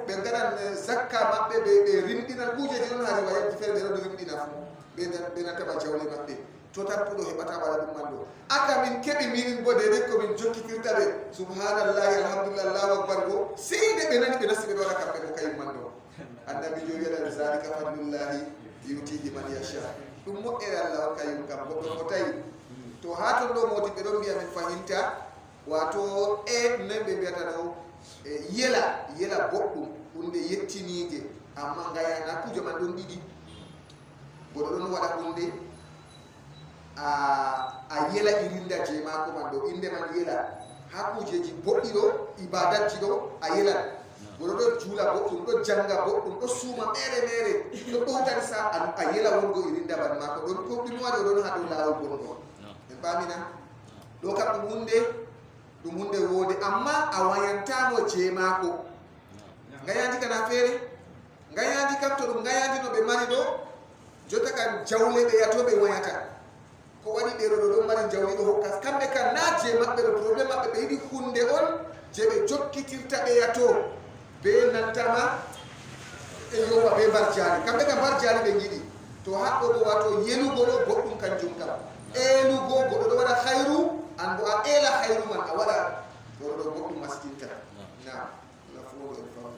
ɓe gaɗan zakka maɓɓe ɓe rimɗinan kuujeji ɗon haari wayeddi feere ɓe ɗon rimɗina fu ɓe nataɓa jawle maɓɓe to tan puɗo heɓata waɗa ɗum man ɗo aka min keɓi minin bo dede komin jokkitirta ɓe subhanallahi alhamdulillah allahu akbar go seyde ɓe nani ɓe nasti ɓe ɗo waɗa kamɓe ɗo kayum man ɗo annabi jo wiyaɗan zalika fadlullahi yutihi man yasha ɗum moƴƴere allah on kayum kam goɗɗo fotayi to ha ton ɗo modi ɓe ɗon mbiya min fahinta wato non ɓe mbiyata ɗo yela boɗɗum hunde yettinide amma gayana kujo man ɗon ɗiɗi goɗo ɗon waɗa hunde a yela irinda je mako man ɗo inde man yela ha kujeji boɗɗi ɗo ibadatji ɗo a yelan goɗo ɗo juula boɗɗum ɗo janga boɗɗum ɗo suuma mere ɗo ɗowtani sa a yela wongo irinda ban mako ɗon ko ɗum waɗi ɗon ha dow lawol gonɗo en pamina ɗo kam ɗum hunde wode amma a wayantano je mako gayandi kana feere gayandi kam to ɗum gayandi no ɓe mari ɗo jotta kan jawle ɓe yato ɓe wayata ko waɗi ɓeɗo ɗo ɗon mari jawle ɗo hokka kamɓe kan na je maɓɓe ɗo probléme maɓɓe ɓe yiɗi hunde on je ɓe jokkitirta ɓe yato be nantama e yowa ɓe mbar jaali kamɓe kam mbar jaali ɓe giɗi to haɗɗo ɗo wato yelugo ɗo goɗɗum kanjum kam eelugo goɗɗo ɗo waɗa hayru an bo a eela hayru man a waɗa ɗoɗo ɗo goɗɗum mastinta na lafuɗo en fam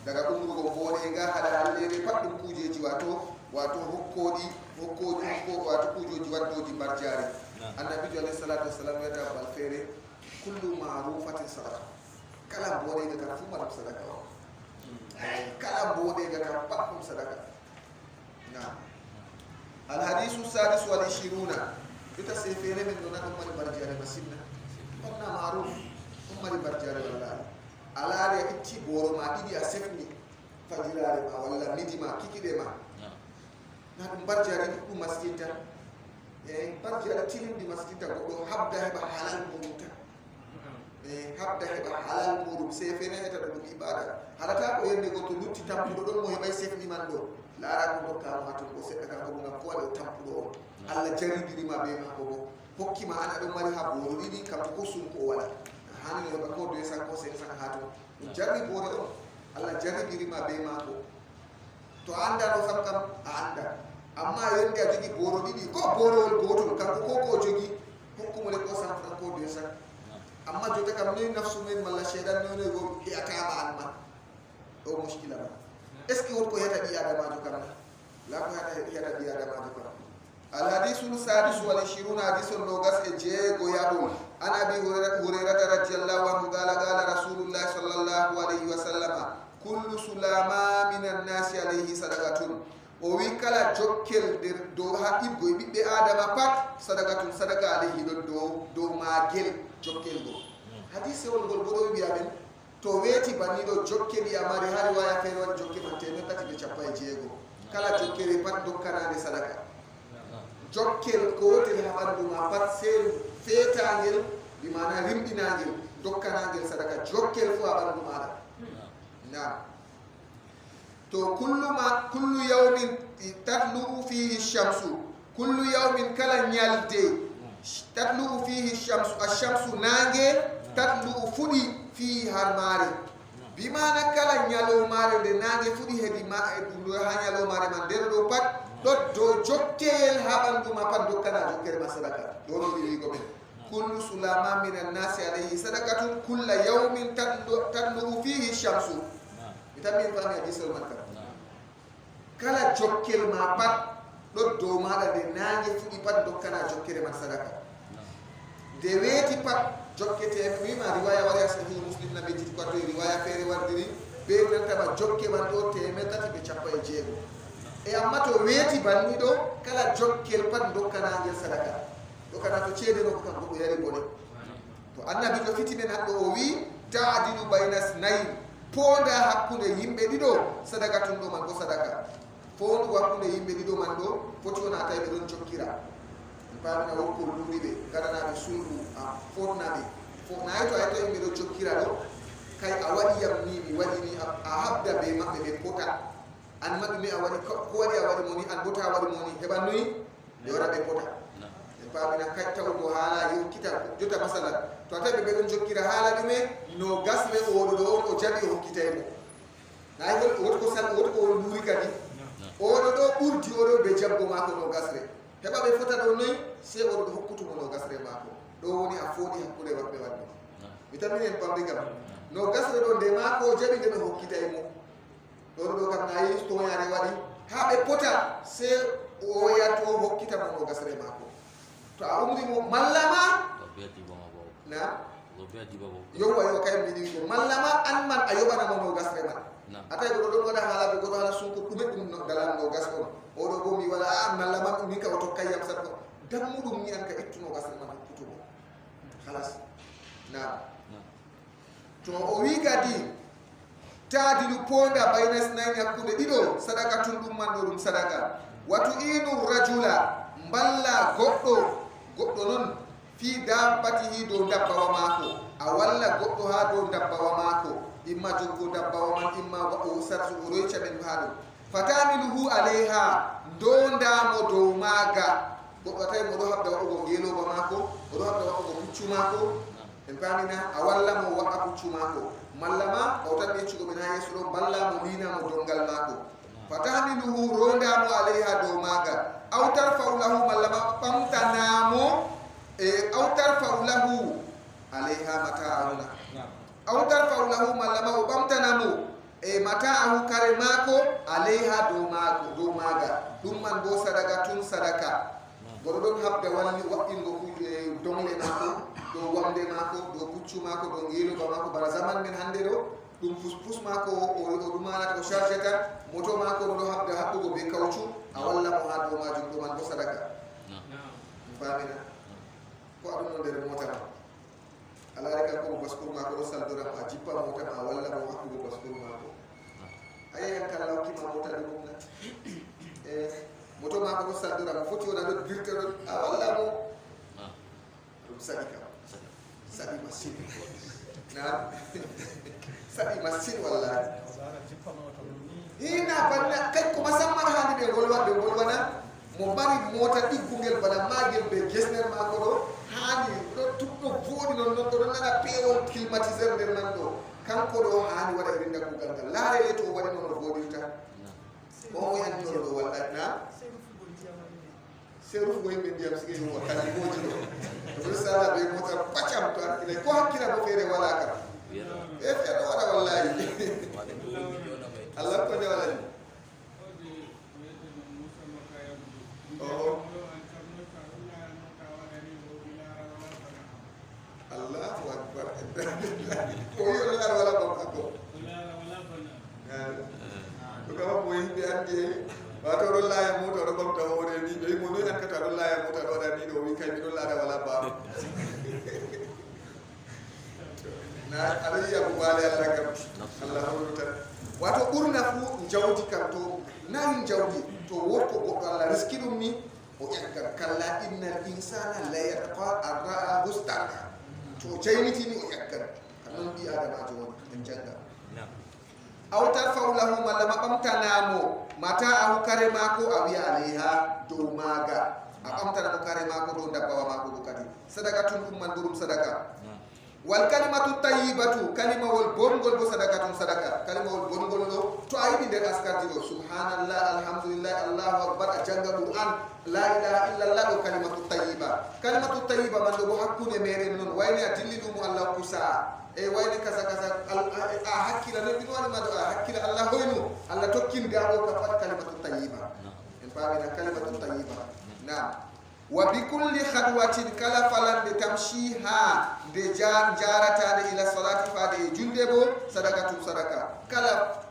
daga umrugo boɗenga haɗa hallere pat ɗum kujeji wato hokkoɗi wato kujoji waddoji mbar jaari annabijo alayhi salatu wassalam wiyata bal feere kullu marufatin sadaka kala boɗega kam fu maɗum sadaka o kala boɗega kam pat ɗum sadaka na alhadisu sadis wal ishiruna ita se feere men ɗona ɗum mari mbar jaare masinna onna maruf ɗum mari mbar jaare wallahi alaare a itti boro ma ɗiɗi a sefni fajirare ma walla midi ma kikiɗe ma na ɗum mbar jaare ɗuɗɗum mastinta mbar jaare tilimɗi mastinta goɗɗo habda heɓa halal muɗum tan habda heɓa halal muɗum se feere heta ɗo ɗum ibada halata ko yende go to lutti tampuɗo ɗon mo heɓay sefni man ɗo laara ko dokkama ton ko seɗɗa kan ko ngam ko waɗi o tampuɗo on allah jarridirima ɓe mako bo hokkima an aɗon mari ha boro ɗiɗi kam to ko sum ko waɗa hani no heɓa ko 200 ko 500 ha ton ɗum jarri bore on allah jarridirima ɓe mako to a anda no sam kam a anda amma yende a jogi boro ɗiɗi ko borowol gotol kanko ko jogi hokkumole ko 100 francs ko 200 amma jotta kam ni nafsu men malla cheyɗan none go hiyatama an man ɗo muskila ma est ce que wonko heta ɓi adamajo kam la ko heta ɓi adamajo kam alhadisul sadis wal ishiruna hadisul nogas e jeego yaɓol عن أبي هريرة رضي الله عنه قال قال رسول الله صلى الله عليه وسلم كل سلامة من الناس عليه صدقة وويكلا جوكل دو حقيب غوي بي آدم فات صدقة عليه دو ماجل جوكل دو حديث والغول بودو بيامن to weti banido jokkeli amari hari waya fere wan jokke man teme tati be chappa e jeego kala jokkeli pat dokkanade sadaka jokkel ko wotel habandu ma pat sel fetangel bi mana rimdinangel dokkanangel sadaka jokkel fu habandu ma na to kullu yawmin tatlu fihi shamsu kullu yawmin kala nyalde tatlu fihi shamsu ash-shamsu nange tatlu fudi fi harmare bimana kala nyalo mare de nange fudi hedi ma do ha nyalo mare man der do pat do jokkel habandu ma pat dokkana jokkere masadaka do no bi go men kullu sulama minan nasi alayhi sadaqatun kullu yawmin tadlu fihi shamsu itamin fami hadithul makka kala jokkel ma pat do mada de nange fudi pat dokkana jokkere masadaka de weti pat jokkete wima riwaya wala sahih muslim nabi jiti ko riwaya fere wardiri be nantama jokke man do teme tati be chappa e jeego e amma to weti banni do kala jokkel pat dokkana ngel sadaka dokkana to cede no kan ko yari bone to annabi do fitinen haddo o wi ta'dilu baynas nayn ponda hakkunde yimbe dido sadaka tun do man ko sadaka pondu hakkunde yimbe dido man do foti wona tay be don jokkira bamina wokko luribe garanaɓe sundu a fotnaɓe nayi to ayto yimɓe ɗo jokkira ɗo kay a waɗi yam ni mi waɗini a habda be maɓɓe ɓe pota an maɗume a waɗi ko waɗi a waɗi moni an bota waɗi moni heɓannoyi ɓe wara ɓe pota e bamina kay tawgo haala yokkita jota masalan to a tawi ɓe ɗon jokkira haala ɗume no gasɓe oɗo ɗo on o jaɓi o hokkitaymo nayi wotko wotko o luuri kadi oɗo ɗo ɓurdi oɗo ɓe jabbo mako no gasre heɓa ɓe fota ɗo noyi se oɗo ɗo hokkutumo no gasre mako ɗo woni a fooɗi hakkude maɓɓe wadde mi tamini en ɓamde gam no gasre ɗo nde mako o jaɓi nde ɓe hokkitay mo ɗoɗo ɗo kam nayi toyare waɗi ha ɓe pota se o yatto hokkitamo no gasre mako to a umrimo mallama na yowa yo kay mbiɗi ko mallama an man a yoɓanamo no gasre man atay goɗo ɗon waɗa haalaɓe goɗo haala sunkur ɗume ɗum dalam no gas on oɗo bo mi waɗa a mallama ɗum min ka o tokkayyam satko dammuɗum ni an ka ittuno gasre man hokkutumo halas na to o wi kadi taadilu ponda baynas nayi hakkude ɗiɗo sadaka tun ɗum man ɗo ɗum sadaka watu inu rajula mballa goɗɗo non fi dabbatihi dow dabbawa maako a walla goɗɗo ha dow dabbawa maako imma joggo dabbawa man imma o sarsu o royca men ha ɗum fatamiluhu alayha ndondamo dow maaga goɗɗo tawi moɗo habda waɗugo ngeloba maako oɗo habda waɗugo puccu maako en pamina a walla mo waɗa puccu maako malla ma o tan ɓeccugo men ha yeeso ɗo ballamo linamo dongal maako fatamiluhu rondamo alayha dow maaga aw tarfa'u lahu malla ma ɓamtanamo aw tarfa'u lahu alayha mata'ahuna aw tarfa'u lahu malla ma o ɓamtanamo mata'ahu kare maako alayha dow maaga ɗum man bo sadaka tun sadaka goɗo ɗon habda walli waɗɗingo dongle maako dow wamde maako dow puccu maako dow ngeluba maako bara zaman men hannde ɗo ɗum puspus maako o ɗumanata o chargé tan moto maako ɗo habda haɓɓugo be kawcu a walla mo ha dow majum ɗo man bo sadaka famina ko aɗum no nder mota ma alaari kan ko bascour maako ɗo saldoram a jippa mota ma a walla mo haɓɓugo bascour maako a yeyan kala hokkima mota ɗo ɗum na moto maako ɗo saldoram o foti wona ɗo dirte ɗo a walla mo ɗum saɗi kam saɗi machine na saɗi machine wallahi hina banna kay ko masamman hande ɓe golwana mo mari mota ɗiggugel bana magel be gesner mako ɗo hani ɗo tuɗɗo voɗi non ɗo ɗo nana pewol climatiseur nder man ɗo kanko ɗo hani waɗa irinda kugal ngal laarele to o waɗi noon o voɗirta o yani noon ɗo waɗɗatna serufugo yimɓe ndiyam sigi ɗum wakkati moji ɗo ɗo sala be mota pacam to hakkile ko hakkila bo feere wala kam e feere waɗa wallahi allah ko jawalani ko yo la wala ko to kama mo yimɓe andi wato ɗon laaya mota ɗo ɓamta hoore ni ɓe mo noyi ankata ɗon laaya mota ɗo waɗa ni ɗo wi kay miɗon laada wala baaɓe na aɗa yiya ko baale allah kam allah hawru tan wato ɓurna fuu jawdi kam to nani jawdi to wonko goɗɗo allah riski ɗum ni o ƴaggan kalla innal insana la yatqa an ra'a hustana to jaynitini o ƴaggan kan noon ɓi adamajo woni en jangga aw tarfau lahu malla ma ɓamtanamo mata'ahu kare mako a wiya alayha dow maaga a ɓamtanamo kare mako dow dabbawa mako bo kadi sadaka tun ɗum man ɗum sadaka wal kalimatu tayyibatu kalimawol bongol bo sadaka tun sadaka kalimawol bongol ɗo to a yiɗi nder askarji ɗo subhanallah alhamdulillah allahu akbar a janga qur'an la ilaha illallah ɗo kalimatu tayyiba man ɗo bo hakkude meɗen noon wayni a dilli ɗum allah kusa e wayne kaza a hakkila non ɗino waɗima ɗo a hakkila allah hoynu allah tokkinde a ɗo ka pat kalimatu tayyiba en paamina kalimatu tayyiba nam wa bi kulli khadwatin kala falande tamshiha de jaratade ila salati fade e julde bo sadaka kala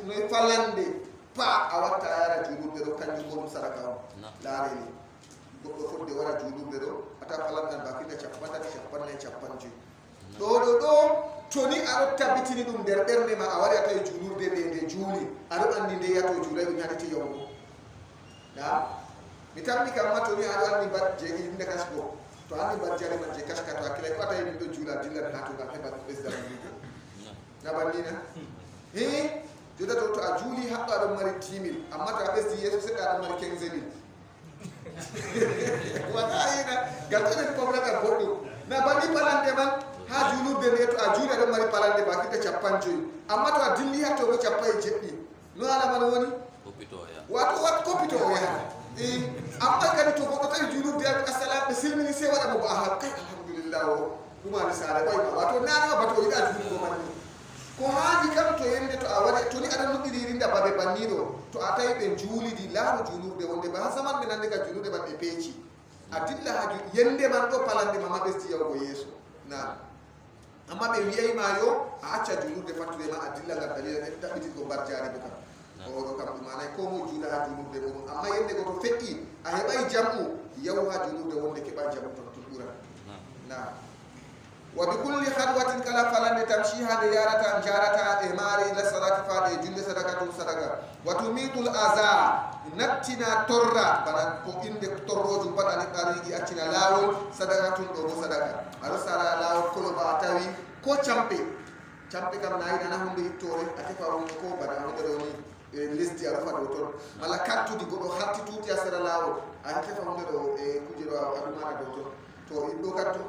no falande pa a watta a yara julurde ɗo kanjum bo ɗum sadaka on laareni goɗɗo fodde wara julurde ɗo ata falandan bakinda capantati capanjoyi ɗo toni aɗo tabbitini ɗum nder ɓernde ma a wari a tawi julurde nde juuli aɗo andi nde yato juulay ɗum yaɗete yawgo na mi tammi kam ma toni aɗo andi bat je inde kasgo to andi bat jare man je kaska to hakkilay ko a tawi min ɗo juula dillat ha to ngam heɓa ɓesdal juugo na bandina joda to a juuli haɗɗo aɗon mari 10 000 amma to a ɓesdi yeeso seɗɗa aɗon mari 15 000 waɗayina gal ɗoɗen probléme a boɗɗum na bandi palande man ha julurde nde to a juuli aɗon mari palande bakidde capanjoyi amma to a dilli hatto bo 17 no alaman woni wato wat kopito o yaha amma kadi to goɗɗo tawi julurde assalam ɓe silmini se waɗa mo ba ha kay alhamdulillah o ɗumani sare ɓayma wato nanema bato o yiɗa juulugo manni ko haaji kam to yende to a waɗi toni aɗa nuɗɗiririnda baɓe banniɗo to a tawi ɓe juulidi laaru julurde wonde ba ha zaman ɓe nande ka julurde man ɓe peeci a dilla ha yende man ɗo palande mama ɓesti yawgo yeeso na amma ɓe wiyayma yo a acca julurde fattude ma a dilla ngam dalila ɗen ɗaɓɓitingo mbar jaari bo kam oɗo kam ɗum manay ko mo juula ha julurde muɗum amma yende go to feƴƴi a heɓay jam'u yaw ha julurde wonde keɓa jamu ton tun ɓura na wa bi kulli khadwatin kala falande tamshiha de yarata jarata e maari ila salati faade e julde sadaka wa tumitul aza nattina torra bana ko inde torroju baɗani ɗarigi accina laawol sadakatun ɗo bo sadaka aɗo sara laawol kolo ba tawi ko campe kam nayi nana hunde hittore a tefa hunde ko bana hunde ɗo ni lesdi a rufa ɗo toon malla kartudi goɗɗo harti tuuti a sera laawol a tefa hunde ɗo e kuje ɗo a ɗumana dow toon to ɗo kadto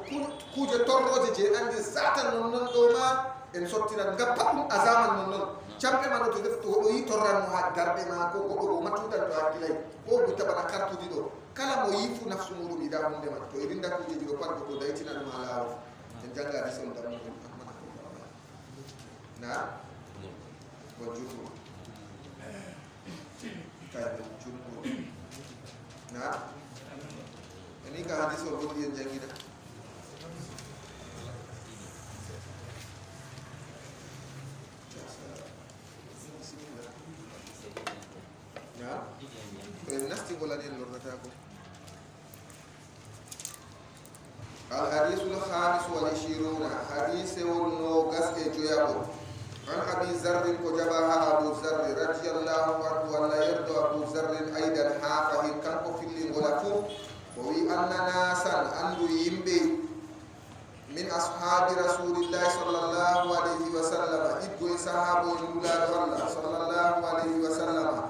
kuje torroje je andi satan non ɗo ma en sottinan ngam pat ɗum a zaman non campe man ɗo to def to goɗɗo yi torranno ha darɗe ma ko goɗɗo go matuɗan to hakkilay o gutta bana kartudi ɗo kala mo yi fu nafsu muɗum yiɗa hunde man to e rinda kujeji ɗo pat goɗɗo daytina ɗum ha laawol en janngade son dammuɗum na won jungo kayɓe jungo na ni ka hadis o goɗɗi en jangina en nasti golan en lornata ko الحديث الخامس والعشرون حديث النوغس جويابو عن أبي ذر كجبها أبو ذر رضي الله عنه ولا يرضى أبو ذر أيضا حافظ كان كفل غلفو وي أن ناسا أندو يمبي من أصحاب رسول الله صلى الله عليه وسلم إبقوا صحابه يولاد الله صلى الله عليه وسلم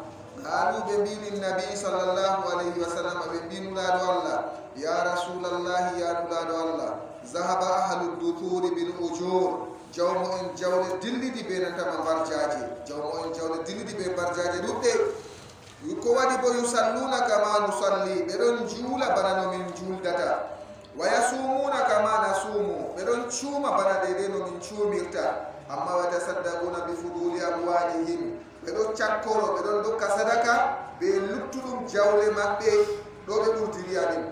قالوا ببين النبي صلى الله عليه وسلم ببين ولاد الله يا رسول الله يا ولاد الله ذهب أهل الدثور بالأجور جوم إن جول دلدي بينتا من برجاجي جوم إن جول دلدي بين برجاجي دوبي يكوادي بو يصلون كما نصلي بدون جولا بنانو من جول دتا ويصومون كما نصوم بدون شوما بنا ديدينو من شوميرتا أما ويتصدقون بفضول أموالهم بدون تشكورو بدون دوكا صدقة بلوتولم جولة مبه دوبي بورتيريانين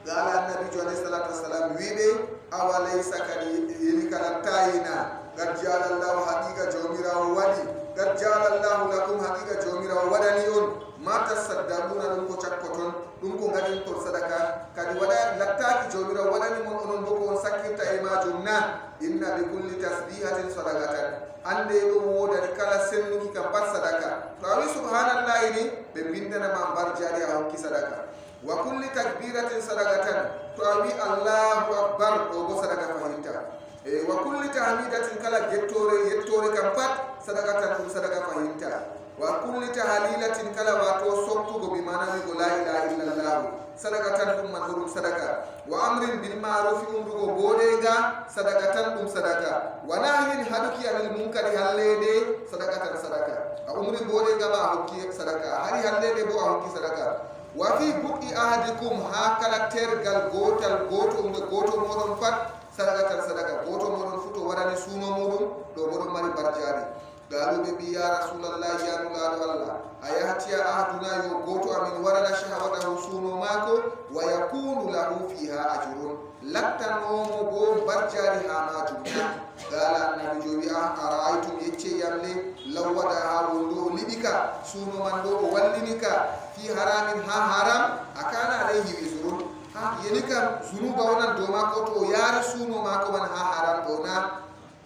قال النبي عليه الصلاة والسلام ويبي awalaysa kadi yeli kala tayina qad ja'ala Allahu haqiqa jomirawo wadi qad ja'ala Allahu lakum haqiqa jomirawo wadani on ma tasaddaquna dum ko cakkoton dum ko ngadin to sadaka kadi wada lattaki jomirawo wadani mon onon boko on sakkirta e majum na inna bi kulli tasbihatin sadaqatan ande do wodani kala sennuki kam pat sadaka to awi subhanallahi ni be bindana ma barjari a hokki sadaka wa kulli takbiratin sadaqatan to awi Allahu akbar do go sadaka fahinta wa kulli tahmidatin kala yettore kam pat sadaqatan dum sadaka fahinta wa kulli tahlilatin kala wato soktugo bi manami go la ilaha illallah sadaqatan dum madhurun sadaka wa amrin bil ma'ruf umrugo bodega sadaqatan dum sadaka wa nahyin haduki anil munkari hallede sadaqatan sadaka umri bodega ma hokki sadaka hari hallede bo hokki sadaka wa fi buqi ahadikum hakala tergal gotal goto modon pat sadaqatan sadaka goto modon futo warani suno modum do modon mari barjari galu be bi ya rasulullah ya nulado allah ayati ahaduna yo goto amin warana shahawata suno mako wa yakunu lahu fiha ajrun lattano bo barjari ha majumna gala nabi jowi ara'aytum yecce yamle lawada ha wondo libika suno man do wallinika fi haramin ha haram akana alayhi wizrun ha yenika zunuba wonan do mako to yara suno mako man ha haram do na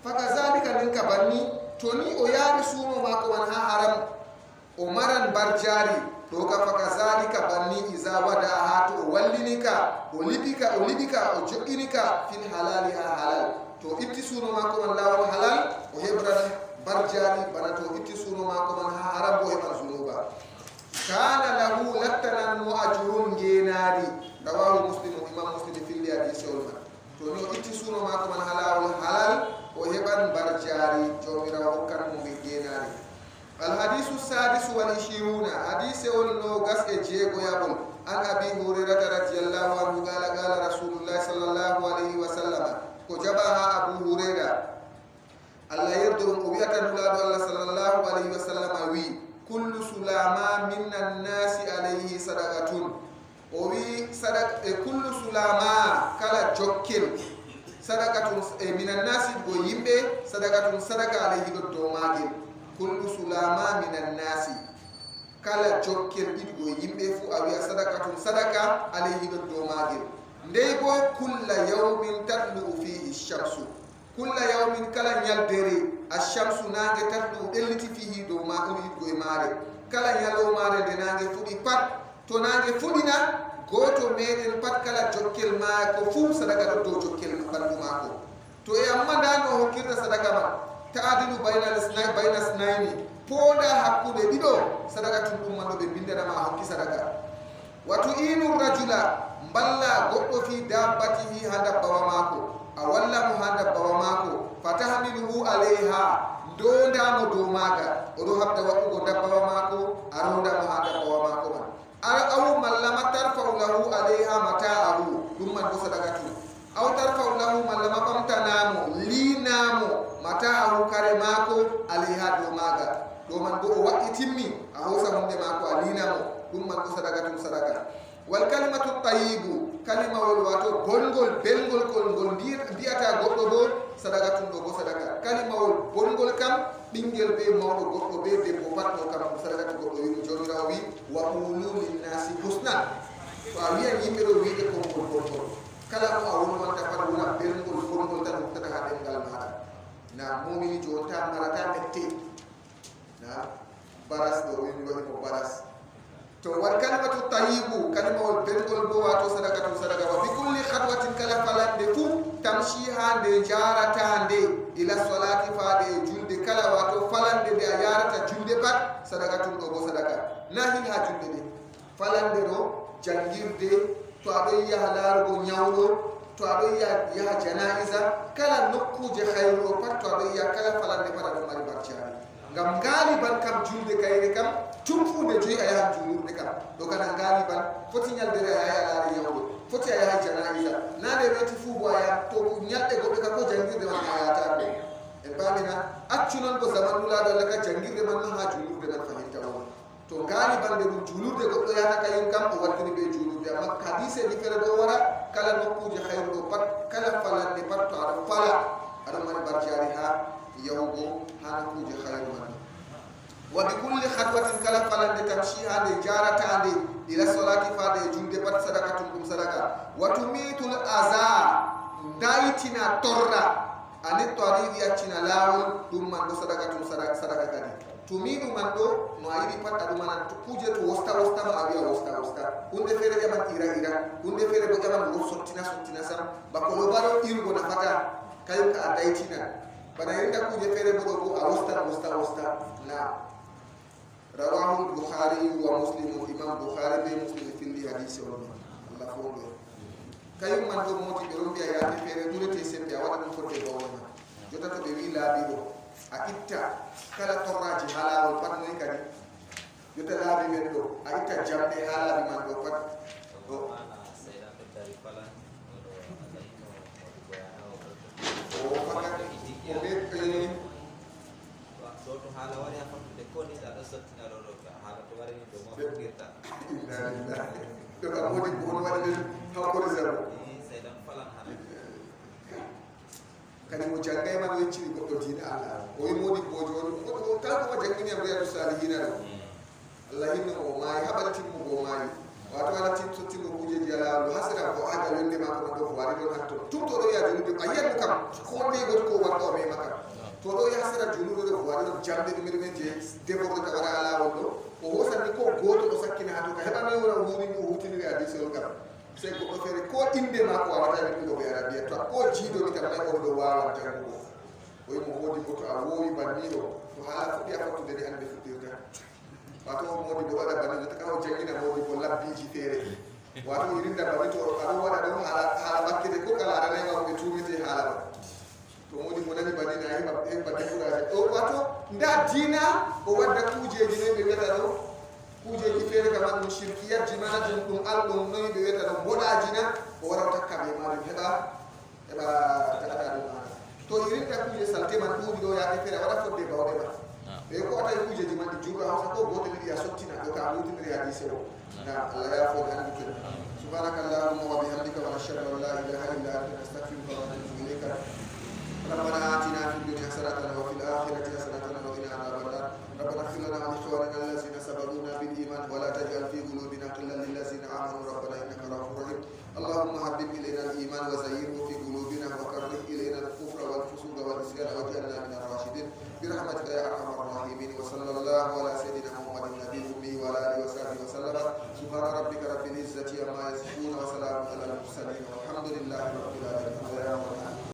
fakazalika ninka banni toni o yari suno mako man ha haram o maran barjari do ka fakazalika banni iza wada hatu o wallinika o libika o joginika fil halali ha halal to itti suno mako man lawal halal o hebran barjari bana to itti suno mako man ha haram bo heban zunuba kana lahu latanan wa ajrun genari rawahu muslim imam muslim fil hadith wal to no itti suno mako man halal o heban barjari jomirawo kan mo be genari al hadithu sadis wal 20 hadith on no gas e jego yabul an abi hurairah radhiyallahu anhu qala rasulullah sallallahu alaihi wasallam ko jabaha abu hurairah Allah yardum ubiyatan uladu Allah sallallahu alaihi wasallam wi kullu sulama minnan nasi alaihi sadaqatun o wi sadaq e kullu sulama kala jokkel sadaqatun minan nasi go yimbe sadaqatun sadaqa alayhi do magel kullu sulama minan nasi kala jokkel go yimbe fu awi sadaqatun sadaqa alayhi do magel ndey bo kullu yawmin tatlu fihi ash-shamsu kullu yawmin kala nyaldere ash-shamsu nange tatlu deliti fihi do ma go e mare kala nyalo mare de nange fudi pat to nange fudina goto meden pat kala jokkel mako fu sadaka do jokkel bandu mako to e amma dano hokkirta sadaka ma ta'adilu bayna snaini poda hakkude dido sadaka tundum mando be bindana ma hokki sadaka watu inu rajula mballa goddo fi dabbatihi handa bawa mako awalla mu handa bawa mako fatahmiluhu alaiha ndondamo do maga odo habda wadugo dabbawa mako aronda mo handa bawa mako man aw mallama tarfa'u lahu alaiha mata'ahu dum man do sadaqatu aw tarfa'u lahu mallama bamtanamo linamo mata'ahu kare mako alaiha do maga do man do waqti timmi a hosa hunde mako alinamo dum man do sadaqatu sadaqa wal kalimatu tayyibu kalima wal wato bongol belgol kol gol biata goddo do sadaqatu do go sadaqa kalima wal bongol kam bingel be mawdo goddo be debbo patto kam sadaqatu goddo yimo jomirawo wi wa qulu lin nasi husna to a wiya yimbe do wiide ko gol kala ko a woni wonta pat wona belgol bongol tan hokkata ha dengal mata na mu'mini jonta marata mette na baras do wi ko baras to war kalimatu tayyibu kalima wal belgol bo wato sadaqatu sadaqa wa bi kulli khatwatin kala falande fu tamshiha de jarata de ila salati fa de julde kala wato falande de yarata julde pat sadaqatu do bo sadaqa nahi ha julde de falande do jangirde to ado ya halarugo nyawdo to ado ya janaiza kala nokkuje khayro pat to ado ya kala falande para do mari barciari ngam galiban kam julde kayre kam tumfude joyi aya julurde kam do kana galiban foti nyaldere aya laari yawdo foti aya janaiza nade reti fu bo aya to nyalde goddo ka ko jangirde man aya ta ko e bamina accu non ko zaman nula do la ka jangirde man ha julurde man fahinta won to gani bande dum julude goddo yata kayum kam o wattini be julude amma hadise ni fere do wara kala nokkuje khairu do pat kala falande pat to ada fala ada mari barjari ha yawgo hana kuje khairu man wa bi kulli khatwatin kala falande tamshi hande jarata hande ila salati fade julde pat sadaqatun dum sadaqa wa tumitul aza daitina torra ani tariqi yacina lawol dum man do sadaqatun sadaqa kadi tumidu man do no ayidi pat adu manan kuje to wosta ma abiya wosta hunde fere jaman ira hunde fere do jaman wo sottina sam bakolo baro irgo na fata kayo ka daitina bana yinda kuje fere bo a wosta na rawahu al-bukhari wa muslim imam bukhari be muslim fil hadith wa Allah fo kayo man do moti be rombiya ya te fere dulete sembe wada dum fotte bo wona jota to be wi laabi do a itta kala torraji halawol pat noy kadi jota laabi men do a itta jambe halabi man do pat do o fakat o be to hala wari ha fattude ko ni da sottina do hala to wari do mo firta do ka modi bon wadi ha ko reserve sedan falan hala kadi mo jangay man wecciri goddo diina Allah o modi bojo ko kala ko jangini am riyadu salihin do Allah hinno o may habati mo go may wato wala tinto tingo kuje jala lo hasira ko aga wende ma ko do wari do hatto tutto do ya do ayyan kam ko be god ko warto be makam to do ya hasira junu do wari do jambe de mere je debo ko wara ala wodo o hosani ko goto do sakkina hatu ka heba no wala wuri no wutini ga disol kam se ko do fere ko inde ma ko wata ni ko be arabia to ko jido mi tam ko do wawa tan ko o mo hodi ko to a wowi bannido to hala ko biya ko de ande futirta wato modi do wada bannido to kaw jangina modi ko labbiji fere wato irinda banito ado wada do hala bakkede ko kala ara ne ko tumite hala ba to modi mo nani banina ay ba e badde kuraje o wato nda dina o wadda kujeji ne be weta do kujeji fere kama dum shirkiyat jimana dum aldum no be weta do modaji na o wara takka be ma heba takata do to irinda kuje salte man dudi do ya fere wara fodde bawde ba be ko tay kujeji man di juba hausa ko goto ni ya sottina do ka mutin riya di sewo na Allah ya fo dan mutin subhanakallahumma wa bihamdika wa nashhadu an la ilaha illa anta astaghfiruka wa atubu ilaika ربنا آتنا في الدنيا حسنة وفي الآخرة حسنة وقنا عذاب النار ربنا اغفر لنا ولإخواننا الذين سبقونا بالإيمان ولا تجعل في قلوبنا غلا للذين آمنوا ربنا إنك رؤوف رحيم اللهم حبب إلينا الإيمان وزينه في قلوبنا وكره إلينا الكفر والفسوق والعصيان واجعلنا من الراشدين برحمتك يا أرحم الراحمين وصلى الله على سيدنا محمد النبي الأمي وعلى آله وصحبه وسلم سبحان ربك